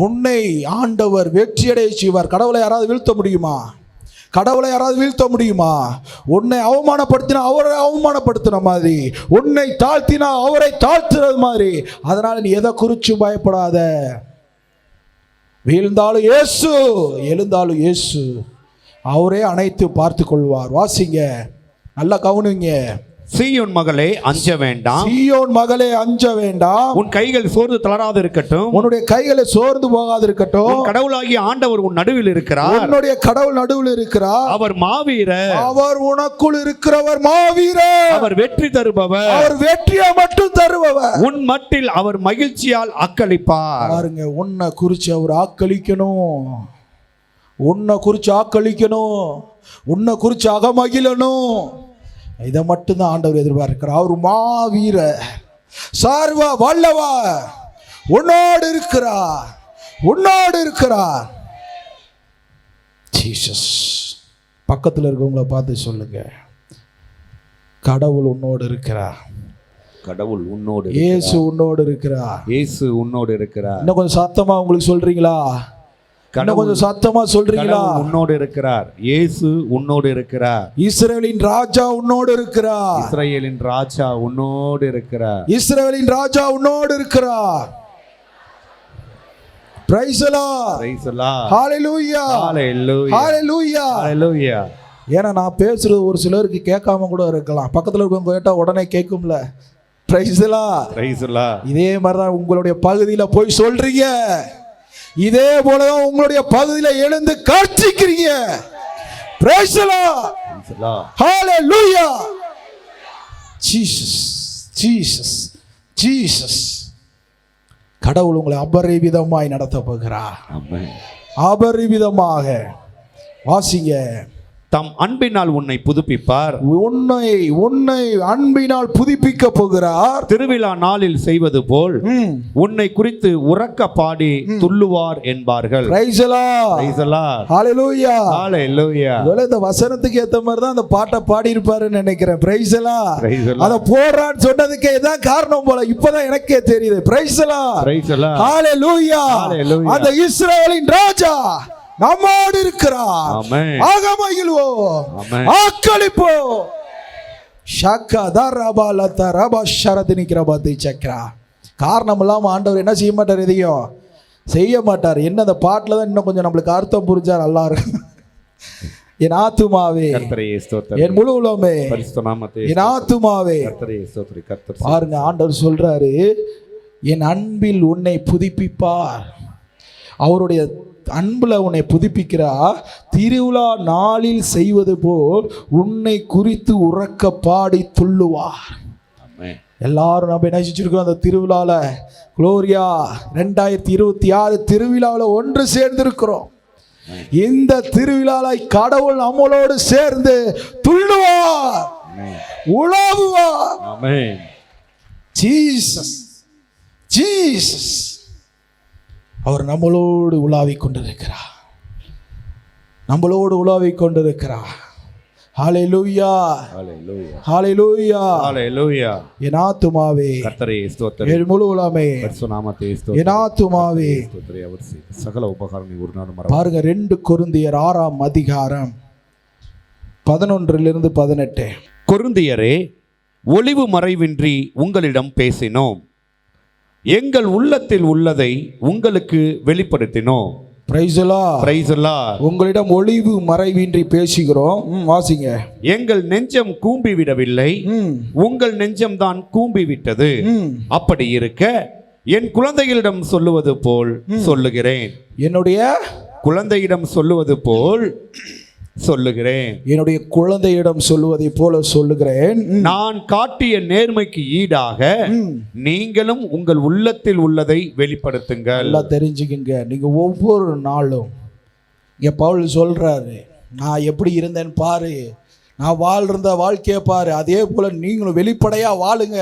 உன்னை ஆண்டவர் வெற்றியடைய செய்வார். கடவுளை யாராவது வீழ்த்த முடியுமா? கடவுளை யாராவது வீழ்த்த முடியுமா? உன்னை அவமானப்படுத்தினா அவரை அவமானப்படுத்தின மாதிரி, உன்னை தாழ்த்தினா அவரை தாழ்த்துறது மாதிரி. அதனால நீ எதை குறித்து பயப்படாத. வீழ்ந்தாலும் இயேசு, எழுந்தாலும் இயேசு. அவரே அனைத்து பார்த்து கொள்வார். வாசிங்க, நல்லா கவனிங்க.
சீயோன் மகளே அஞ்ச வேண்டாம்.
சீயோன் மகளே அஞ்ச வேண்டாம்.
உன் கைகள் சோர்ந்து தளராது இருக்கட்டும்.
உன்னுடைய கைகளை சோர்ந்து போகாது இருக்கட்டும்.
உன் கடவுளாகிய ஆண்டவர் உன் நடுவில் இருக்கிறார்.
உன்னுடைய கடவுள் நடுவில் இருக்கிறார்.
அவர் மாவீரர்.
அவர் உனக்குள் இருக்கிறவர் மாவீரர்.
அவர் வெற்றி தருபவர்.
அவர் வெற்றியை மட்டும் தருபவர்.
உன் மட்டில் அவர் மகிழ்ச்சியால் அக்களிப்பார்.
பாருங்க, உன்னை குறித்து அவர் ஆக்களிக்கணும். உன்னை குறித்து ஆக்களிக்கணும். உன்னை குறித்து அகமகிழணும். இதை மட்டும்தான் ஆண்டவர் எதிர்பார்க்கிறார். அவர் மாவீரர், சர்வ வல்லவர், உன்னோடு இருக்கிறார். உன்னோடு இருக்கிறார். ஜீசஸ். பக்கத்தில் இருக்கவங்கள பார்த்து சொல்லுங்க, கடவுள் உன்னோடு இருக்கிறார்.
கடவுள் உன்னோடு,
இயேசு உன்னோடு இருக்கிறார்.
இயேசு உன்னோடு இருக்கிறார்.
இன்னும் கொஞ்சம் சத்தமா உங்களுக்கு சொல்றீங்களா? இன்னும் கொஞ்சம் சத்தமா சொல்றீங்களா?
உன்னோடு இருக்கிறார். இயேசு உன்னோடு இருக்கிறார்.
இஸ்ரவேலின் ராஜா உன்னோடு இருக்கிறார்.
இஸ்ரவேலின் ராஜா உன்னோடு இருக்கிறார்.
இஸ்ரவேலின் ராஜா உன்னோடு இருக்கிறார். Praise the Lord.
Praise the Lord.
Hallelujah.
Hallelujah.
Hallelujah.
Hallelujah.
ஏன்னா நான் பேசுறது ஒரு சிலருக்கு கேட்காம கூட இருக்கலாம். பக்கத்துல இருக்கவங்க கேட்டா உடனே கேட்கும்ல. Praise the Lord. Praise the Lord. இதே மாதிரி தான் உங்களுடைய பகுதியில் போய் சொல்றீங்க. இதே போலதான் உங்களுடைய பகுதியில் எழுந்து காட்சிக்கிறீங்க. Praise the Lord. Hallelujah. Jesus, Jesus, Jesus. கடவுள் உங்களை அபரிவிதமாய் நடத்த போகிறார். ஆமென். அபரிவிதமாக. வாசிங்க.
தம் அன்பினால் உன்னை புதுப்பிப்பார்.
உன்னை அன்பினால் புதுப்பிக்க போகிறார்.
திருவிழா நாளில் செய்வது போல் உன்னை குறித்து உறக்க பாடி துள்ளுவார் என்பார்கள்.
Praise the Lord.
Praise the Lord.
Hallelujah.
Hallelujah.
இந்த வசனத்துக்கு ஏத்த மாதிரி தான் அந்த பாட்டை பாடி இருப்பாருன்னு நினைக்கிறேன். Praise the Lord.
Praise the Lord.
அத போடுறான்னு சொன்னதுக்கே இதான் காரணம் போல. இப்பதான் எனக்கே தெரியுது. Praise the Lord.
Praise the Lord.
Hallelujah.
Hallelujah.
அந்த இஸ்ரவேலின் ராஜா நம்மோடு இருக்கிறார்.
ஆமென்.
ஆகமகிழ்வோம்.
ஆமென்.
ஆக்களிப்போம். ஷக்கா தரபாலத ரப ஷரதினிக்ரபதி சக்ரா. காரணம் இல்லாமல் ஆண்டவர் என்ன செய்ய மாட்டார், எதையும் செய்ய மாட்டார். என்ன அந்த பாட்டில் தான் இன்னும் கொஞ்சம் நம்மளுக்கு அர்த்தம் புரிஞ்சா நல்லா இருக்கும். என் ஆத்துமாவே, என் முழு உலகமே, என் ஆத்துமாவே. பாருங்க, ஆண்டவர் சொல்றாரு, என் அன்பில் உன்னை புதுப்பிப்பார். அவருடைய அன்புல உன்னை புதுப்பிக்கிறா. திருவிழா நாளில் செய்வது போல் உன்னை குறித்து உறக்க பாடி துள்ளுவார். எல்லாரும் நம்ம என்ன செஞ்சிருக்கோம், அந்த திருவிழால குளோரியா 2026 திருவிழாவில் ஒன்று சேர்ந்திருக்கிறோம். இந்த திருவிழாவை கடவுள் நம்மளோடு சேர்ந்து துள்ளுவார், உலாவுவார். ஜீசஸ், ஜீசஸ் அவர் நம்மளோடு உலாவிக் கொண்டிருக்கிறார், நம்மளோடு உலாவிக் கொண்டிருக்கிறார். ஹல்லேலூயா, ஹல்லேலூயா, ஹல்லேலூயா. என் ஆத்துமாவே கர்த்தரை ஸ்தோத்திரம், என் முழு உலகமே பரிசுத்த நாமத்தை ஸ்தோத்திரம், என் ஆத்துமாவே அவர் சகல உபகாரங்களை ஒரு நாள் மறவாதே. பாருங்க, 2 கொரிந்தியர் 6ஆம் அதிகாரம் 11 - 18.
கொரிந்தியரே, ஒளிவு மறைவின்றி உங்களிடம் பேசினோம், எங்கள் உள்ளத்தில் உள்ளதை உங்களுக்கு வெளிப்படுத்தினோம்.
Praise the Lord, praise the Lord. உங்களிடம் ஒளிவு மறைவின்றி பேசுகிறோம். வாசிங்க. எங்கள் நெஞ்சம் கூம்பி விடவில்லை, உங்கள் நெஞ்சம் தான் கூம்பி விட்டது. அப்படி இருக்க என் குழந்தைகளிடம் சொல்லுவது போல் சொல்லுகிறேன். என்னுடைய குழந்தையிடம் சொல்லுவது போல் சொல்லுகிறேன். என்னுடைய குழந்தையிடம் சொல்லுவதை போல சொல்லுகிறேன். நான் காட்டிய நேர்மைக்கு ஈடாக நீங்களும் உங்கள் உள்ளத்தில் உள்ளதை வெளிப்படுத்துங்கள். எல்லாம் தெரிஞ்சுக்குங்க. நீங்க ஒவ்வொரு நாளும் இங்க பவுல் சொல்றாரு, நான் எப்படி இருந்தேன்னு பாரு, நான் வாழ்ந்த வாழ்க்கையை பாரு, அதே போல நீங்களும் வெளிப்படையா வாழுங்க.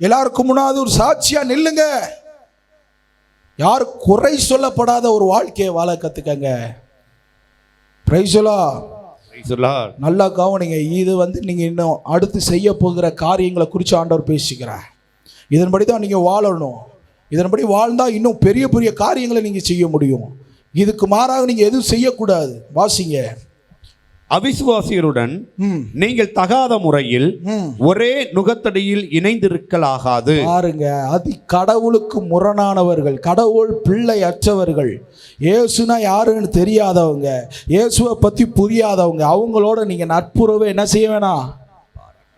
எல்லாருக்கும் முன்னாடி ஒரு சாட்சியா நில்லுங்க. யாரும் குறை சொல்லப்படாத ஒரு வாழ்க்கையை வாழ கத்துக்கங்க. Price the Lord. நல்லா கவனிங்க. இது நீங்க இன்னும் அடுத்து செய்ய போகிற காரியங்களை குறித்து ஆண்டவர் பேசுகிறார். இதன்படி தான் நீங்க வாழணும். இதன்படி வாழ்ந்தா இன்னும் பெரிய பெரிய காரியங்களை நீங்க செய்ய முடியும். இதுக்கு மாறாக நீங்க எதுவும் செய்யக்கூடாது. வாசிங்க. அவிசுவாசியருடன் நீங்கள் தகாத முறையில் ஒரே நுகத்தடியில் இணைந்திருக்கலாகாது. பாருங்க, கடவுளுக்கு முரணானவர்கள், கடவுள் பிள்ளை அற்றவர்கள், இயேசுனா யாருன்னு தெரியாதவங்க, இயேசுவை பத்தி புரியாதவங்க, அவங்களோட நீங்க நட்புறவை என்ன செய்ய வேணாம்,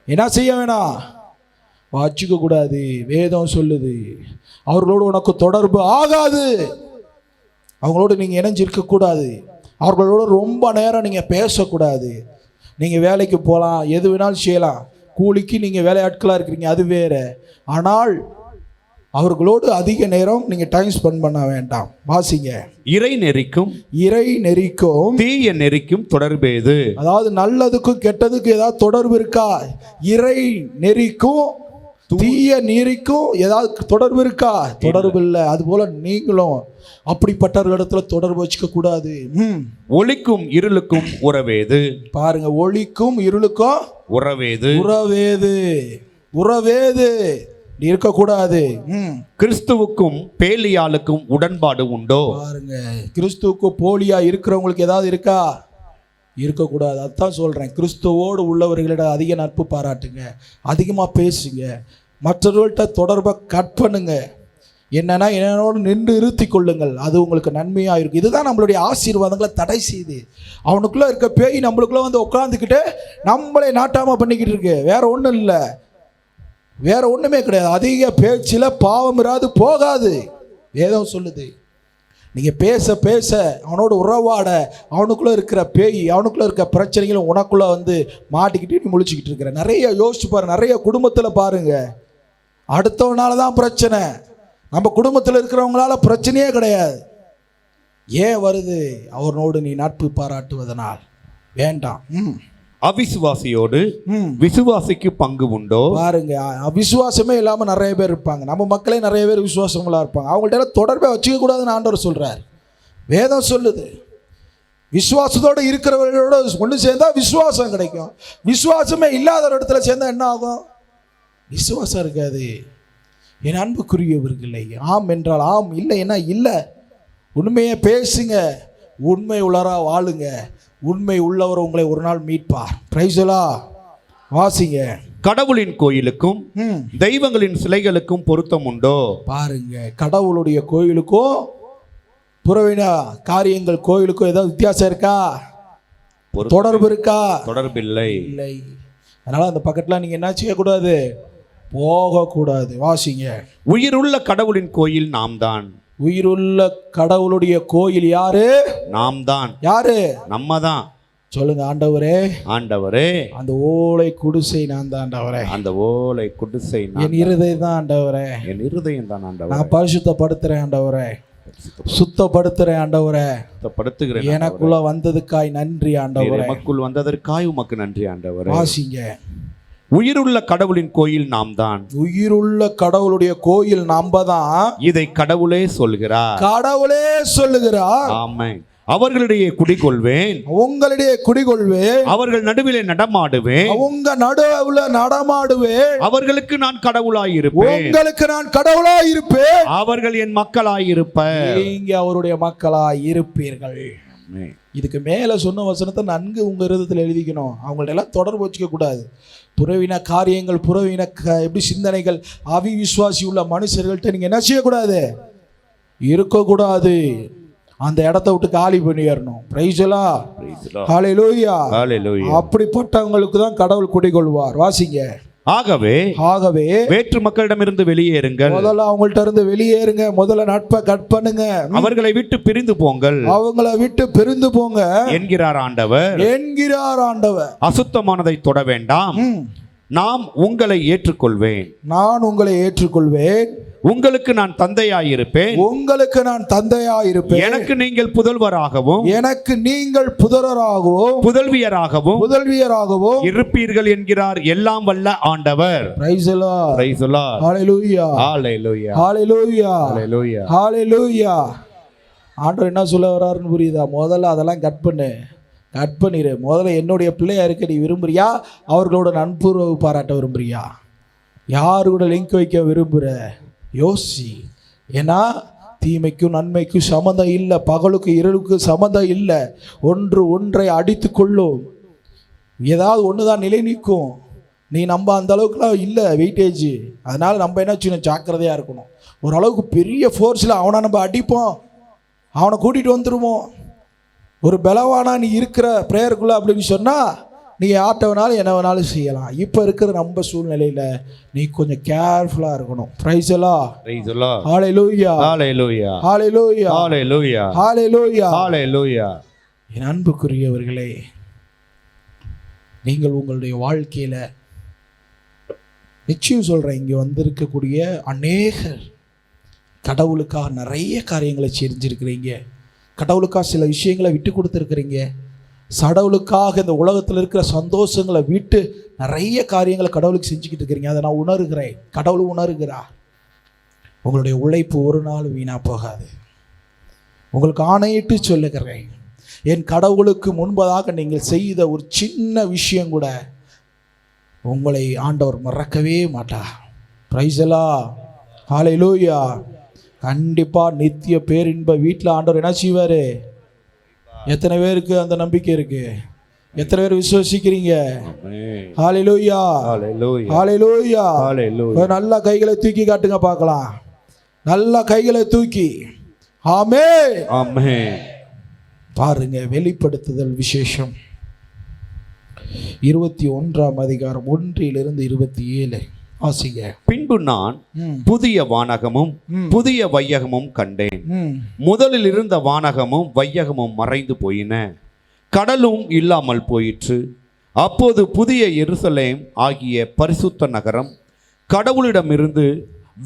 என்ன செய்ய வேணாம், வச்சுக்க கூடாது. வேதம் சொல்லுது, அவர்களோடு உனக்கு தொடர்பு ஆகாது. அவங்களோடு நீங்க இணைஞ்சிருக்க கூடாது. அவர்களோட ரொம்ப நேரம் நீங்கள் பேசக்கூடாது. நீங்கள் வேலைக்கு போகலாம், எது வேணாலும் செய்யலாம், கூலிக்கு நீங்கள் வேலையாட்களாக இருக்கிறீங்க, அது வேறு. ஆனால் அவர்களோடு அதிக நேரம் நீங்கள் டைம் ஸ்பெண்ட் பண்ண வேண்டாம். வாசிங்க. இறை நெறிக்கும் தீய நெறிக்கும் தொடர்பேது. அதாவது நல்லதுக்கும் கெட்டதுக்கும் ஏதாவது தொடர்பு இருக்கா? இறை நெறிக்கும் தீய நீரிக்கும் ஏதாவது தொடர்பு இருக்கா? தொடர்பு இல்லை. அதுபோல நீங்களும் அப்படிப்பட்டவர்களிடத்துல தொடர்பு வச்சுக்க கூடாது. ஒளிக்கும் இருளுக்கும் உறவேது. பாருங்க, ஒளிக்கும் இருளுக்கும் உறவேது, உறவேது, உறவேது இருக்கக்கூடாது. கிறிஸ்துவுக்கும் பேலியாளுக்கும் உடன்பாடு உண்டோ? பாருங்க, கிறிஸ்துவுக்கும் போலியா இருக்கிறவங்களுக்கு ஏதாவது இருக்கா? இருக்கக்கூடாது. அதுதான் சொல்கிறேன். கிறிஸ்துவோடு உள்ளவர்களிடம் அதிக நட்பு பாராட்டுங்க, அதிகமாக பேசுங்க, மற்றவர்கள்ட்ட தொடர்பை கட் பண்ணுங்க. என்னன்னா என்னோடு நின்று இருத்தி கொள்ளுங்கள், அது உங்களுக்கு நன்மையாக இருக்கும். இதுதான் நம்மளுடைய ஆசீர்வாதங்களை தடை செய்து அவனுக்குள்ளே இருக்க பேய் நம்மளுக்குள்ளே உட்காந்துக்கிட்டு நம்மளை நாட்டாமல் பண்ணிக்கிட்டு இருக்கு. வேற ஒன்றும் இல்லை, வேற ஒன்றுமே கிடையாது. அதிக பேச்சில் பாவம் இராது போகாது. வேதம் சொல்லுது. நீங்கள் பேச பேச அவனோட உறவாட அவனுக்குள்ளே இருக்கிற பேய், அவனுக்குள்ளே இருக்க பிரச்சனைகளும் உனக்குள்ளே மாட்டிக்கிட்டு நீ முழிச்சிக்கிட்டு இருக்கிற. நிறைய யோசிச்சு பாரு, நிறைய குடும்பத்தில் பாருங்க, அடுத்தவனால தான் பிரச்சனை. நம்ம குடும்பத்தில் இருக்கிறவங்களால பிரச்சனையே கிடையாது. ஏன் வருது? அவனோடு நீ நட்பு பாராட்டுவதனால். வேண்டாம். அவிசுவாசியோடு விசுவாசிக்கு பங்கு உண்டோ? பாருங்க, அவிசுவாசமே இல்லாமல் நிறைய பேர் இருப்பாங்க. நம்ம மக்களே நிறைய பேர் விசுவாசங்களா இருப்பாங்க. அவங்கள்ட்ட தொடர்பை வச்சுக்க கூடாதுன்னு ஆண்டவர் சொல்றார். வேதம் சொல்லுது, விசுவாசத்தோடு இருக்கிறவர்களோட ஒன்று சேர்ந்தா விசுவாசம் கிடைக்கும். விசுவாசமே இல்லாத ஒரு இடத்துல சேர்ந்தா என்ன ஆகும்? விசுவாசம் இருக்காது. என் அன்புக்குரியவர்களே, ஆம் என்றால் ஆம், இல்லை என்ன இல்லை. உண்மையை பேசுங்க, உண்மை உள்ளரா வாழுங்க. உண்மை உள்ளவர் உங்களை ஒரு நாள் மீட்பார். Price the Lord. வாசிங்க.
கடவுளின் கோயிலுக்கும் தெய்வங்களின் சிலைகளுக்கும் பொருத்தம் உண்டோ?
பாருங்க, கடவுளுடைய கோயிலுக்கும் புறவின காரியங்கள் கோயிலுக்கும் ஏதாவது வித்தியாசம் இருக்கா? தொடர்பு இருக்கா?
தொடர்பில்லை.
இல்லை. அதனால அந்த பக்கத்துல நீங்க என்ன செய்யக்கூடாது? போகக்கூடாது. வாசிங்க.
உயிருள்ள கடவுளின் கோயில் நாம் தான்.
உயிருள்ள கடவுளுடைய கோயில் யாரு? நாம்
தான்.
யாரு?
நம்ம தான்.
சொல்லுங்க. ஆண்டவரே,
ஆண்டவரே,
அந்த ஓலை குடிசை நான் தான் ஆண்டவரே.
அந்த ஓலை குடிசை
என் இருதயம் தான் ஆண்டவரே.
என் இருதயம் தான் ஆண்டவரே.
நான் பரிசுத்தப்படுத்துறேன் ஆண்டவரே. சுத்தப்படுத்துறேன் ஆண்டவரே.
சுத்தப்படுத்துகிறேன்.
எனக்குள்ள வந்ததுக்காய் நன்றி ஆண்டவரே.
நமக்குள் வந்ததற்காய் உமக்கு நன்றி ஆண்டவரே.
வாசிங்க.
உயிருள்ள கடவுளின் கோயில் நாம் தான்.
உயிருள்ள கடவுளுடைய கோயில் நாம தான்.
இதை கடவுளே சொல்கிறார்.
கடவுளே சொல்லுகிறார்.
ஆமென். அவர்களிடையே குடிகொள்வேன்.
உங்களிடையே குடிகொள்வேன்.
அவர்கள் நடுவிலே நடமாடுவேன்.
உங்க நடுவுல நடமாடுவேன்.
அவர்களுக்கு நான் கடவுளாய் இருப்பேன்.
உங்களுக்கு நான் கடவுளாய் இருப்பேன்.
அவர்கள் என் மக்களாய் இருப்பர்.
நீங்க அவருடைய மக்களாய் இருப்பீர்கள். இதுக்கு மேல சொன்ன வசனத்தை நன்கு உங்க இருதயத்தில் எழுதிக்கணும். அவங்கள்ட்ட எல்லாம் தொடர்பு வச்சுக்க கூடாது. புறவின காரியங்கள், புறவின எப்படி சிந்தனைகள், அவிவிசுவாசி உள்ள மனுஷர்கள்ட்ட நீங்க என்ன செய்யக்கூடாது? இருக்கக்கூடாது. அந்த இடத்த விட்டு காலி பண்ணிடணும். பிரைஸ்லா, ஹல்லேலூயா. அப்படிப்பட்டவங்களுக்கு தான் கடவுள் குடிகொள்வார். வாசிங்க.
ஆகவே வேற்று மக்களிடமிருந்து வெளியேறுங்கள்.
முதல்ல அவங்கள்ட்ட இருந்து வெளியேறுங்க. முதல்ல நட்பை கட் பண்ணுங்க.
அவர்களை விட்டு பிரிந்து போங்கள்.
அவங்களை விட்டு பிரிந்து போங்க
என்கிறார் ஆண்டவர். அசுத்தமானதை தொட வேண்டாம். நான் உங்களை ஏற்றுக்கொள்வேன். உங்களுக்கு நான் தந்தையாயிருப்பேன். எனக்கு நீங்கள் புதல்வராகவும் புதல்வியராகவும் இருப்பீர்கள் என்கிறார் எல்லாம் வல்ல ஆண்டவர்.
Praise the Lord.
Praise the Lord.
Hallelujah.
Hallelujah.
Hallelujah.
Hallelujah.
Hallelujah. ஆண்டவர் என்ன சொல்ல வர்றாருன்னு புரியுதா? முதல்ல அதெல்லாம் கட் பண்ணிரு. முதல்ல என்னுடைய பிள்ளையா இருக்க நீ விரும்புறியா? அவர்களோட நட்புறவு பாராட்ட விரும்புறியா? யாரு கூட லிங்க் வைக்க விரும்புற? யோசி. ஏன்னா தீமைக்கும் நன்மைக்கும் சம்மந்தம் இல்லை. பகலுக்கு இருளுக்கு சம்மந்தம் இல்லை. ஒன்றை அடித்து கொள்ளும். ஏதாவது ஒன்று தான் நிலை நிற்கும். நீ நம்ம அந்த அளவுக்குலாம் இல்லை வெயிட்டேஜ். அதனால் நம்ம என்ன செய்யணும்? ஜாக்கிரதையாக இருக்கணும். ஓரளவுக்கு பெரிய ஃபோர்ஸில் அவனை நம்ம அடிப்போம், அவனை கூட்டிகிட்டு வந்துடுவோம். ஒரு பலவானா நீ இருக்கிற ப்ரேயருக்குள்ளே அப்படின்னு சொன்னால் நீ யார்கிட்ட வேணாலும் என்ன வேணாலும் செய்யலாம். இப்போ இருக்கிற நம்ம சூழ்நிலையில் நீ கொஞ்சம் கேர்ஃபுல்லாக இருக்கணும். Price the Lord. Hallelujah. Hallelujah. Hallelujah.
Hallelujah.
Hallelujah.
ஹல்லேலூயா.
என் அன்புக்குரியவர்களே, நீங்கள் உங்களுடைய வாழ்க்கையில் நிச்சயம் சொல்கிறேன், இங்கே வந்திருக்கக்கூடிய அநேகர் கடவுளுக்காக நிறைய காரியங்களை செஞ்சிருக்கிறீங்க. கடவுளுக்காக சில விஷயங்களை விட்டு கொடுத்துருக்குறீங்க. கடவுளுக்காக இந்த உலகத்தில் இருக்கிற சந்தோஷங்களை விட்டு நிறைய காரியங்களை கடவுளுக்கு செஞ்சுக்கிட்டு இருக்கிறீங்க. அதை நான் உணர்கிறேன். கடவுள் உணர்கிறார். உங்களுடைய உழைப்பு ஒரு நாள் வீணாக போகாது. உங்களுக்கு ஆணையிட்டு சொல்லுகிறேன், என் கடவுளுக்கு முன்பதாக நீங்கள் செய்த ஒரு சின்ன விஷயம் கூட உங்களை ஆண்டவர் மறக்கவே மாட்டார். Praise the Lord. ஹல்லேலூயா. கண்டிப்பாக நித்திய பேரின்ப வீட்டில் ஆண்டவர் என்ன செய்வார்? எத்தனை பேருக்கு அந்த நம்பிக்கை இருக்கு? எத்தனை பேர் விசுவாசிக்கிறீங்க? ஹல்லேலூயா. ஹல்லேலூயா. ஹல்லேலூயா. நல்ல கைகளை தூக்கி காட்டுங்க பார்க்கலாம். நல்ல கைகளை தூக்கி. ஆமென்.
ஆமென்.
பாருங்க, வெளிப்படுத்துதல் விசேஷம் 21ஆம் அதிகாரம் 1-27 வாசிங்க.
பின்பு நான் புதிய வானகமும் புதிய வையகமும் கண்டேன். முதலில் இருந்த வானகமும் வையகமும் மறைந்து போயின, கடலும் இல்லாமல் போயிற்று. அப்போது புதிய எருசலேம் ஆகிய பரிசுத்த நகரம் கடவுளிடமிருந்து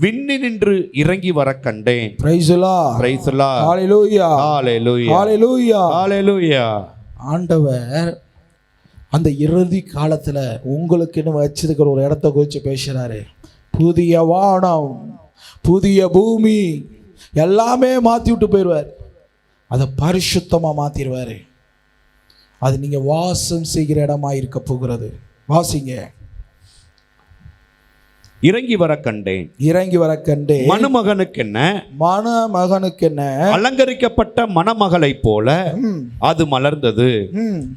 விண்ணினின்று இறங்கி வர கண்டேன்.
Praise the Lord.
Praise the Lord.
Hallelujah.
Hallelujah.
Hallelujah.
Hallelujah.
ஆண்டவர் அந்த இறுதி காலத்தில் உங்களுக்குன்னு வச்சிருக்கிற ஒரு இடத்த குறித்து பேசுகிறாரு. புதிய வானம், புதிய பூமி எல்லாமே மாற்றி விட்டு போயிடுவார். அதை பரிசுத்தமாக மாற்றிடுவார். அது நீங்கள் வாசம் செய்கிற இடமா இருக்க போகிறது. வாசிங்க.
இறங்கி வர கண்டேன்.
இறங்கி வர கண்டேன்.
மணமகனுக்கென்ன
மணமகனுக்கென்ன
அலங்கரிக்கப்பட்ட மணமகளைப் போல அது மலர்ந்தது.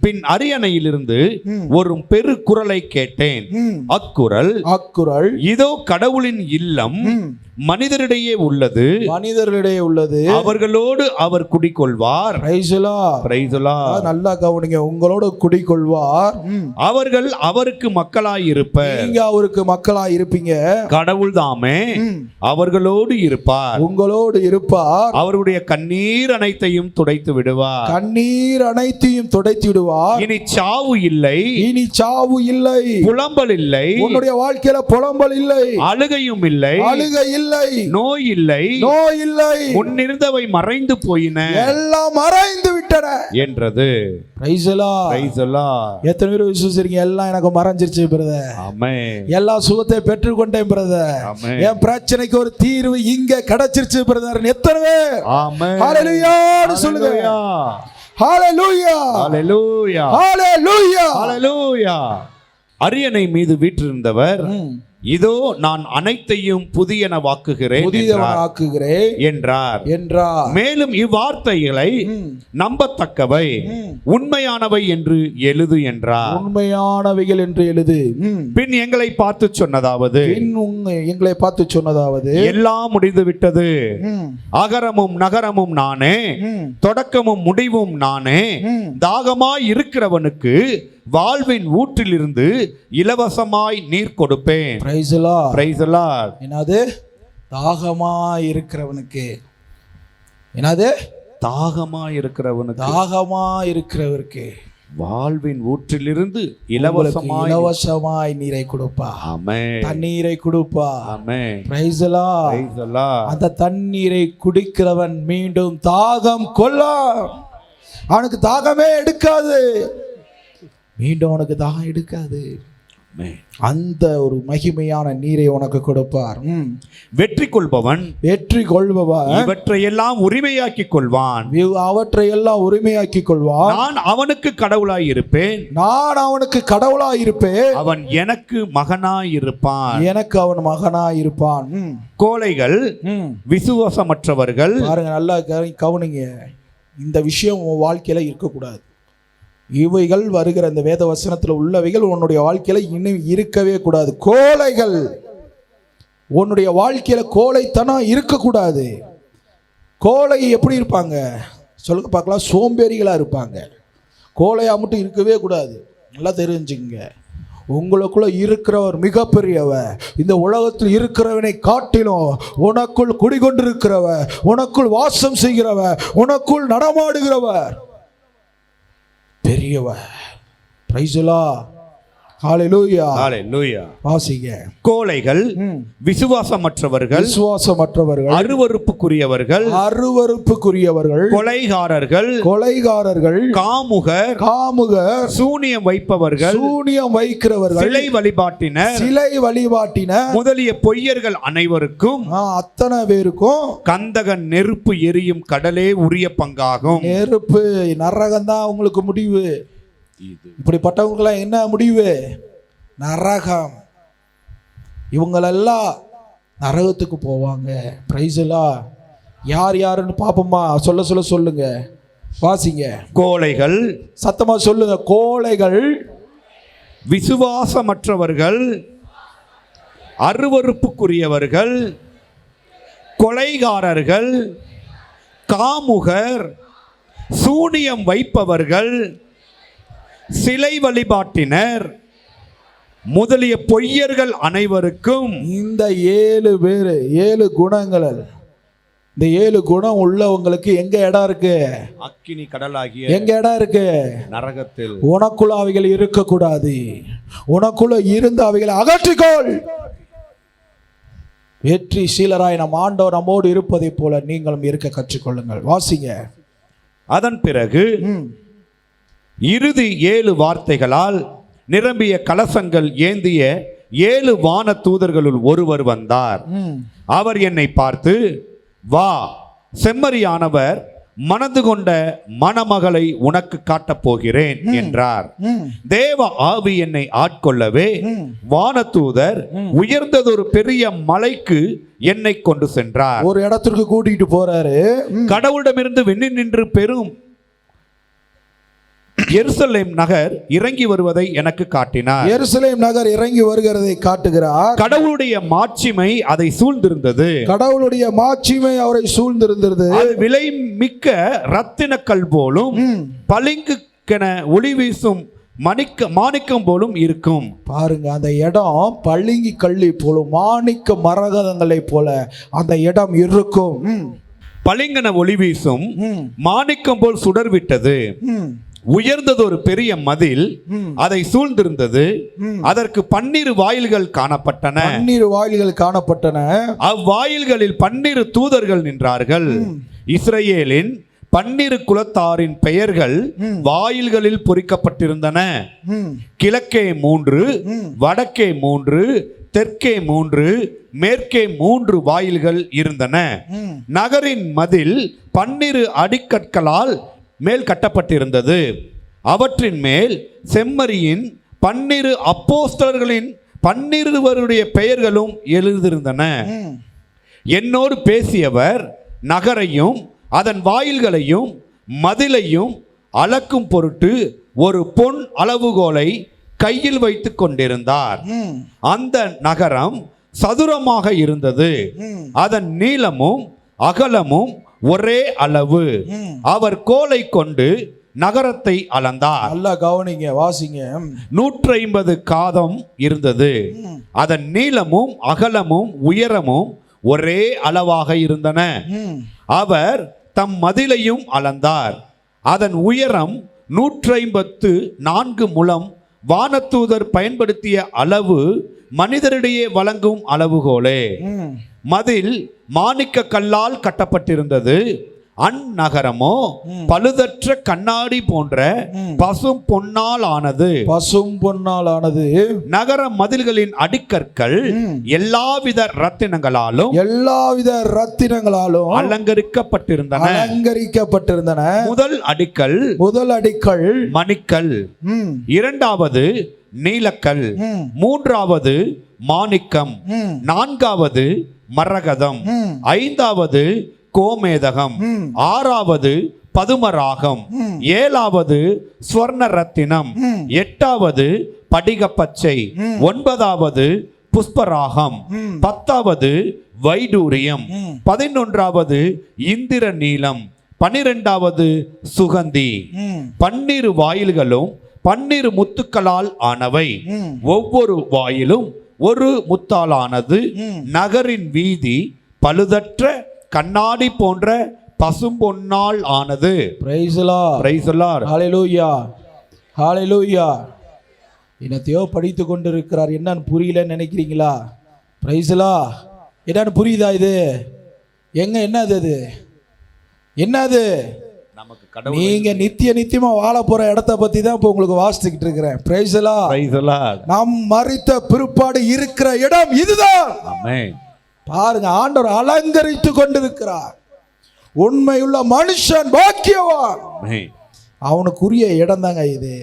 பின் அரியணையிலிருந்து ஒரு பெரு குரலை கேட்டேன். அக்குரல் இதோ கடவுளின் இல்லம் மனிதரிடையே உள்ளது,
மனிதர்களிடையே உள்ளது,
அவர்களோடு அவர் குடிகொள்வார்.
நல்லா கவனிங்க, உங்களோட குடிகொள்வார்,
அவர்கள் அவருக்கு மக்களாய் இருப்பர்.
நீங்க அவருக்கு மக்களாய் இருப்பீங்க.
கடவுள் தாமே அவர்களோடு இருப்பார்,
உங்களோடு இருப்பார்.
அவருடைய கண்ணீர் அனைத்தையும் துடைத்து விடுவார்.
கண்ணீர் அனைத்தையும் துடைத்து விடுவார்.
இனி சாவு இல்லை,
இனி சாவு இல்லை,
புலம்பல் இல்லை,
உன்னுடைய வாழ்க்கையில புலம்பல் இல்லை,
அழுகையும் இல்லை,
அழுகை இல்லை,
நோய் இல்லை,
நோய் இல்லை,
முன்னிருந்தவை மறைந்து போயின,
எல்லாம் மறைந்து விட்டன
என்றது.
Price the Lord. எத்தனை பேர் விசுவாசிக்கிறீங்க? எல்லாம் எனக்கு மறைஞ்சிருச்சு பிரதர்.
ஆமென்.
எல்லா சுகத்தை பெற்றுக்கொண்டேன் பிரதர். என் பிரச்சனைக்கு ஒரு தீர்வு இங்க கிடைச்சிருச்சு பிரதர். எத்தனை பேர்
ஆமென்
ஹalleluya சொல்லுங்க. ஹalleluya
ஹalleluya
ஹalleluya
ஹalleluya. அரியணை மீது வீற்றிருந்தவர், இதோ நான் அனைத்தையும் புதியனவாக்குகிறேன் என்றார். மேலும் இவ்வார்த்தைகளை நம்பத்தக்கவை, உண்மையானவை என்று எழுது என்றார்.
உண்மையானவைகள் என்று எழுது.
பின் எங்களை பார்த்து சொன்னதாவது, எல்லாம் முடிந்து விட்டது. அகரமும் நகரமும் நானே, தொடக்கமும் முடிவும் நானே. தாகமாய் இருக்கிறவனுக்கு வாழ்வின் ஊற்றிலிருந்து இலவசமாய் நீர் கொடுப்பேன்.
Price the Lord.
Praise the Lord.
என்னது? தாகமாய் இருக்கிறவனுக்கு. என்னது?
தாகமாய் இருக்கிறவனுக்கு.
தாகமாய் இருக்கிறவருக்கு
வாழ்வின் ஊற்றிலிருந்து இலவசமாய்
நீரை கொடுப்பா.
ஆமென்.
தண்ணீரை கொடுப்பா.
Amen.
Praise the Lord.
Praise the Lord.
அந்த தண்ணீரை குடிக்கிறவன் மீண்டும் தாகம் கொள்ளான். அவனுக்கு தாகமே எடுக்காது. மீண்டும் உனக்கு தாகம் எடுக்காது. அந்த ஒரு மகிமையான நீரை உனக்கு கொடுப்பார்.
வெற்றி கொள்பவன் இவற்றையெல்லாம் உரிமையாக்கி கொள்வான்.
அவற்றையெல்லாம் உரிமையாக்கி கொள்வான்.
நான் அவனுக்கு கடவுளாய் இருப்பேன்.
நான் அவனுக்கு கடவுளாய் இருப்பேன்.
அவன் எனக்கு மகனாய் இருப்பான்.
எனக்கு அவன் மகனாய் இருப்பான்.
கோழைகள், விசுவாசமற்றவர்கள்.
பாருங்க, நல்லா கவனிங்க. இந்த விஷயம் உன் வாழ்க்கையில இருக்கக்கூடாது. இவைகள் வருகிற இந்த வேத வசனத்தில் உள்ளவைகள் உன்னுடைய வாழ்க்கையில இன்னும் இருக்கவே கூடாது. கோழைகள், உன்னுடைய வாழ்க்கையில கோழைத்தனம் இருக்கக்கூடாது. கோழை எப்படி இருப்பாங்க சொல்லுங்க பார்க்கலாம்? சோம்பேறிகளா இருப்பாங்க. கோழையா மட்டும் இருக்கவே கூடாது. நல்லா தெரிஞ்சுங்க, உங்களுக்குள்ள இருக்கிறவர் மிகப்பெரியவர். இந்த உலகத்தில் இருக்கிறவனை காட்டிலும் உனக்குள் குடிகொண்டிருக்கிறவர், உனக்குள் வாசம் செய்கிறவர், உனக்குள் நடமாடுகிறவர் பெரியவர். Praise the Lord. Hallelujah
hallelujah.
வாசிங்க.
கோழைகள், விசுவாசமற்றவர்கள், அருவருப்புக்குரியவர்கள், கொலைகாரர்கள், காமுகர், சூனியம் வைக்கிறவர்கள், சிலை வழிபாட்டினர் முதலிய பொய்யர்கள் அனைவருக்கும்,
அத்தனை பேருக்கும்
கந்தகன் நெருப்பு எரியும் கடலே உரிய பங்காகும்.
நெருப்பு நரகம் தான் உங்களுக்கு முடிவு. இப்படிப்பட்டவங்களாம் என்ன முடிவு? நரகம். இவங்களெல்லாம் நரகத்துக்கு போவாங்க. Price the Lord. யார் யாருன்னு பாப்போமா? சொல்லுங்க, வாசிங்க.
கோழைகள்,
சத்தமா சொல்லுங்க. கோழைகள்,
விசுவாசமற்றவர்கள், அருவருப்புக்குரியவர்கள், கொலைகாரர்கள், காமுகர், சூனியம் வைப்பவர்கள், சிலை வழிபாட்டினர் முதலிய பொய்யர்கள் அனைவருக்கும்.
இந்த 7 பேர், 7 குணங்கள். இந்த 7 குணம் உள்ளவங்களுக்கு எங்க இடம் இருக்கு?
அக்கினி கடலாகிய
எங்க இடம் இருக்கு?
நரகத்தில்.
உனக்குள்ள அவைகள் இருக்கக்கூடாது. உனக்குள்ள இருந்து அவைகளை அகற்றிக்கொள். வெற்றி சீலராய் நம் ஆண்டவர் நம்மோடு இருப்பதை போல நீங்களும் இருக்க கற்றுக்கொள்ளுங்கள். வாசிங்க.
அதன் பிறகு இறுதி 7 வார்த்தைகளால் நிரம்பிய கலசங்கள் ஏந்திய 7 வான தூதர்களுள் ஒருவர் வந்தார். அவர் என்னை பார்த்து, வா, செம்மறியானவர் மணந்து கொண்ட மணமகளை உனக்கு காட்டப் போகிறேன் என்றார். தேவ ஆவி என்னை ஆட்கொள்ளவே வானதூதர் உயர்ந்ததொரு பெரிய மலைக்கு என்னை கொண்டு சென்றார்.
ஒரு இடத்திற்கு கூட்டிட்டு போறாரு.
கடவுளிடமிருந்து விண்ணில் நின்று பெரும் எருசலேம் நகர் இறங்கி வருவதை எனக்கு காட்டினார்.
எருசலேம் நகர் இறங்கி வருகிறதை காட்டுகிறார்.
கடவுளுடைய மாட்சிமை அதை சூழ்ந்திருந்தது.
கடவுளுடைய மாட்சிமை அவரை சூழ்ந்திருந்தது.
விலை மிக்க ரத்தினக்கல் போலும் பளிங்குக்கென ஒளி வீசும் மாணிக்கம் போலும் இருக்கும்.
பாருங்க, அந்த இடம் பளிங்கு கள்ளி போலும் மாணிக்க மரகதங்களை போல அந்த இடம் இருக்கும்.
பளிங்கென ஒளி வீசும் மாணிக்கம் போல் சுடர் விட்டது. உயர்ந்தது ஒரு பெரிய மதில் அதை சூழ்ந்திருந்தது. அதற்கு 12 வாயில்கள் காணப்பட்டன.
12 வாயில்கள் காணப்பட்டன.
அவ்வாயில்களில் 12 தூதர்கள் நின்றார்கள். இஸ்ரவேலின் 12 குலத்தாரின் பெயர்கள் வாயில்களில் பொறிக்கப்பட்டிருந்தன. கிழக்கே 3, வடக்கே 3, தெற்கே 3, மேற்கே 3 வாயில்கள் இருந்தன. நகரின் மதில் 12 அடிக்கற்களால் மேல் கட்டப்பட்டிருந்தது. அவற்றின் மேல் செம்மறியின் 12 அப்போஸ்தலர்களின் 12 பெயர்களும் எழுதியிருந்தன. என்னோடு பேசியவர் நகரையும் அதன் வாயில்களையும் மதிலையும் அளக்கும் பொருட்டு ஒரு பொன் அளவுகோலை கையில் வைத்துக் கொண்டிருந்தார். அந்த நகரம் சதுரமாக இருந்தது. அதன் நீளமும் அகலமும் ஒரே அளவு. அவர் கோலை கொண்டு நகரத்தை அளந்தார்.
நல்லா கவனிங்க, வாசிங்க.
150 காதம் இருந்தது. அதன் நீளமும் அகலமும் உயரமும் ஒரே அளவாக இருந்தன. அவர் தம் மதிலையும் அளந்தார். அதன் உயரம் 154 முழம். வானதூதர் பயன்படுத்திய அளவு மனிதரிடையே வழங்கும் அளவுகோலே. மதில் மாணிக்க கல்லால் கட்டப்பட்டிருந்தது. அந்நகரமோ பழுதற்ற கண்ணாடி போன்ற பசும் பொன்னால் ஆனது.
பசும் பொன்னால் ஆனது.
நகர மதில்களின் அடிக்கற்கள் எல்லாவித ரத்தினங்களாலும் அலங்கரிக்கப்பட்டிருந்தன. முதல் அடிக்கல் மணிக்கல், இரண்டாவது நீலக்கல், மூன்றாவது மாணிக்கம், நான்காவது மரகதம், ஐந்தாவது கோமேதகம், ஆறாவது பதுமராகம், ஏழாவது ஸ்வர்ண ரத்தினம், எட்டாவது படிக பச்சை, ஒன்பதாவது புஷ்பராகம், பத்தாவது வைடூரியம், 11வது இந்திர நீலம், 12வது சுகந்தி. 12 வாயில்களும் 12 முத்துக்களால் ஆனவை. ஒவ்வொரு வாயிலும் ஒரு முத்தாலானது. நகரின் வீதி பழுதற்ற கண்ணாடி போன்ற பசும்பொன்னால் ஆனது.
Praise the Lord. Hallelujah, hallelujah. என்னத்தையோ படித்து கொண்டிருக்கிறார். என்னன்னு புரியலன்னு நினைக்கிறீங்களா? Praise the Lord. என்னன்னு புரியுதா? இது என்னது அது? என்னது? நீங்க நித்தியமா வாழ போற இடத்தை பத்தி தான் இப்ப உங்களுக்கு வாசிச்சுக்கிட்டு இருக்கிறேன். Price the Lord. நாம் மரித்த பிற்பாடு இருக்கிற இடம் இதுதான். ஆமென். பாருங்க, ஆண்டவர் அலங்கரித்து கொண்டிருக்கிறார். உண்மையுள்ள மனுஷன் பாக்கியவான். அவனுக்குரிய இடம் தாங்க இது.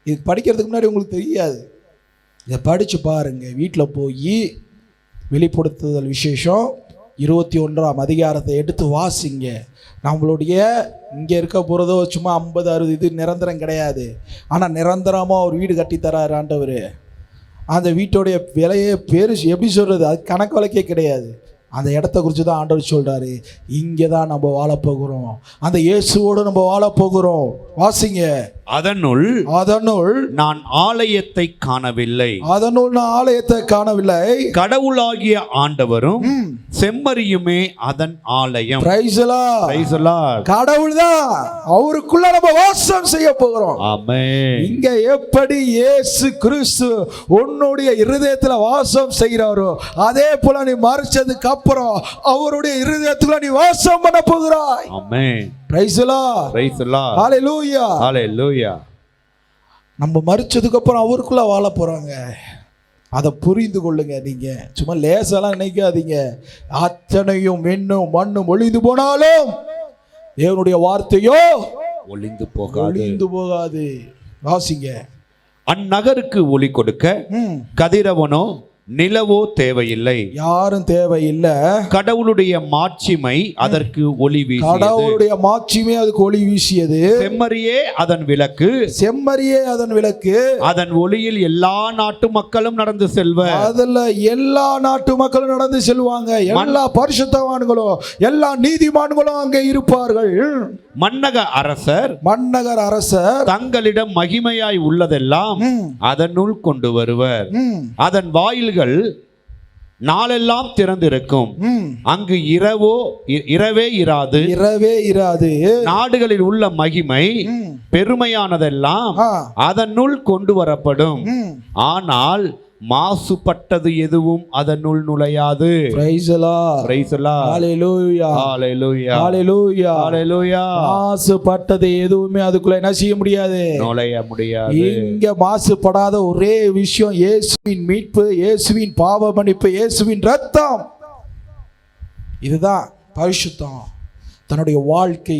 இது படிக்கிறதுக்கு முன்னாடி உங்களுக்கு தெரியாது. இதை படிச்சு பாருங்க. வீட்டில் போய் வெளிப்படுத்துதல் விசேஷம் 21ஆம் அதிகாரத்தை எடுத்து வாசிங்க. நம்மளுடைய இங்கே இருக்க போகிறதோ சும்மா 50-60 இது நிரந்தரம் கிடையாது. ஆனால் நிரந்தரமாக ஒரு வீடு கட்டி தராரு ஆண்டவர். அந்த வீட்டோடைய விலையே எப்படி சொல்கிறது, அது கணக்கு வழக்கே கிடையாது. அந்த இடத்த குறித்து தான் ஆண்டவர் சொல்கிறாரு. இங்கே தான் நம்ம வாழப்போகிறோம். அந்த இயேசுவோடு நம்ம வாழப்போகிறோம். வாசிங்க. அதனுள்
நான் ஆலயத்தை காணவில்லை. கடவுளாகிய ஆண்டவரும் செம்மறியுமே அதன் ஆலயம்.
Price the Lord. கடவுள் தான், அவருக்குள்ள நம்ம வாசம் செய்ய போகிறோம். ஆமென். இங்க எப்படி இயேசு கிறிஸ்து உன்னுடைய இருதயத்துல வாசம் செய்கிறாரோ, அதே போல நீ மரிச்சதுக்கு அப்புறம் அவருடைய இருதயத்துல நீ வாசம் பண்ண போகிறாய். Amen. Praise the Lord.
Praise the Lord.
Hallelujah,
hallelujah.
நம்ம மரிச்சதுக்கு அப்புறம் அவருக்குள்ள வாழ போறாங்க. அதை புரிந்து கொள்ளுங்க. நீங்க சும்மா லேசெல்லாம் நினைக்காதீங்க. அத்தனையும் விண்ணும் மண்ணும் ஒழிந்து போனாலும் தேவனுடைய வார்த்தையோ
ஒளிந்து போகாது.
ஒளிந்து போகாது. வாசிங்க.
அந்நகருக்கு ஒளி கொடுக்க
ம்.
கதிரவனோ நிலவோ தேவையில்லை.
யாரும் தேவையில்லை.
கடவுளுடைய மாட்சிமை அதற்கு ஒளி வீசியது.
கடவுளுடைய மாட்சிமை அதுக்கு ஒளி வீசியது.
செம்மறியே அதன் விளக்கு.
செம்மறியே அதன் விளக்கு.
அதன் ஒளியில் எல்லா நாட்டு மக்களும் நடந்து செல்வர்.
அதுல எல்லா நாட்டு மக்களும் நடந்து செல்வாங்க. எல்லா பரிசுத்தவான்களும் எல்லா நீதிமான்களும் அங்கே இருப்பார்கள்.
மன்னக அரசர் தங்களிடம் மகிமையாய் உள்ளதெல்லாம் அதனுள் கொண்டு வருவர். அதன் வாயில்கள் நாளெல்லாம் திறந்திருக்கும். அங்கு இரவே இராது. நாடுகளில் உள்ள மகிமை பெருமையானதெல்லாம் அதனுள் கொண்டு வரப்படும். ஆனால் மாசுபட்டது எதுவும் அதனுள் நுழையாது.
மாசுபட்டது எதுவுமே அதுக்குள்ள என்ன செய்ய முடியாது,
நுழைய முடியாது.
இங்க மாசுபடாத ஒரே விஷயம் இயேசுவின் மீட்பு, இயேசுவின் பாவ மன்னிப்பு, இயேசுவின் ரத்தம். இதுதான் பரிசுத்தம். தன்னுடைய வாழ்க்கை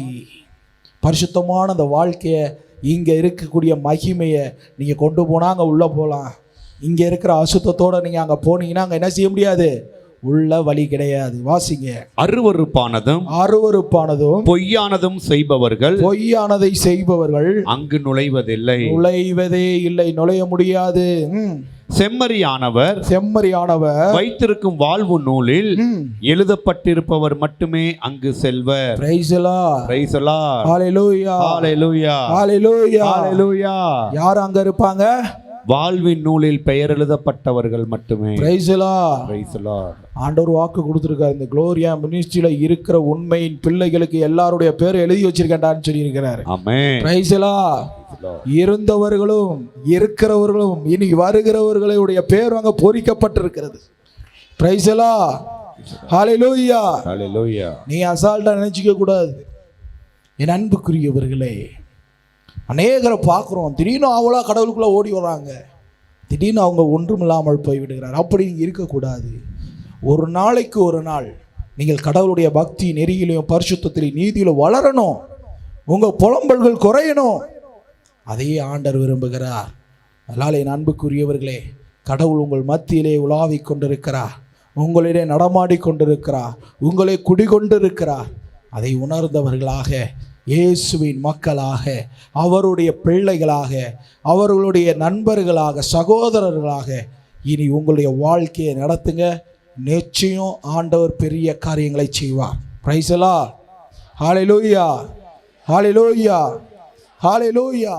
பரிசுத்தமான அந்த வாழ்க்கையை இங்க இருக்கக்கூடிய மகிமையை நீங்க கொண்டு போனா அங்க உள்ள போகலாம். இங்க இருக்கிற அசுத்தத்தோட நீங்க அங்க போனீங்கன்னா அங்க என்ன செய்ய முடியாது, உள்ள வழி கிடையாது. வாசிங்க.
அருவருப்பானதும் பொய்யானதும்
பொய்யானதை செய்பவர்கள்
அங்கு நுழைவதே
இல்லை, நுழைய முடியாது.
செம்மறியானவர் வைத்திருக்கும் வாழ்வு நூலில் எழுதப்பட்டிருப்பவர் மட்டுமே அங்கு செல்வர்.
யார் அங்க இருப்பாங்க?
வாழ்வின் நூலில் பெயர் எழுதப்பட்டவர்கள் மட்டுமே.
ஆண்டவர் வாக்கு கொடுத்திருக்காரு, இந்த குளோரியா மினிஸ்ட்ரியில இருக்கிற உண்மையின் பிள்ளைகளுக்கு எல்லாருடைய பேர் எழுதி வச்சிருக்கேன்டான்னு சொல்லி இருக்கிறாரு. இருந்தவர்களும் இருக்கிறவர்களும் இனி வருகிறவர்களுடைய பேர் அங்க பொறிக்கப்பட்டிருக்கிறது. நீ அசால்ட்டா நினைச்சுக்க கூடாது. என் அன்புக்குரியவர்களே, அநேகரை பார்க்குறோம், திடீர்னு அவளா கடவுளுக்குள்ளே ஓடி வர்றாங்க, திடீர்னு அவங்க ஒன்றும் இல்லாமல் போய்விடுகிறார். அப்படி இருக்கக்கூடாது. ஒரு நாளைக்கு ஒரு நாள் நீங்கள் கடவுளுடைய பக்தி நெறியிலையும் பரிசுத்தத்திலையும் நீதியிலும் வளரணும். உங்கள் புலம்பல்கள் குறையணும். அதையே ஆண்டவர் விரும்புகிறார். அதனால் என் அன்புக்குரியவர்களே, கடவுள் உங்கள் மத்தியிலே உலாவிக் கொண்டிருக்கிறார், உங்களிடையே நடமாடி கொண்டிருக்கிறார், உங்களை குடிகொண்டிருக்கிறார். அதை உணர்ந்தவர்களாக, இயேசுவின் மக்களாக, அவருடைய பிள்ளைகளாக, அவர்களுடைய நண்பர்களாக, சகோதரர்களாக இனி உங்களுடைய வாழ்க்கையை நடத்துங்க. நிச்சயம் ஆண்டவர் பெரிய காரியங்களை செய்வார். Praise the Lord. Hallelujah, hallelujah, hallelujah.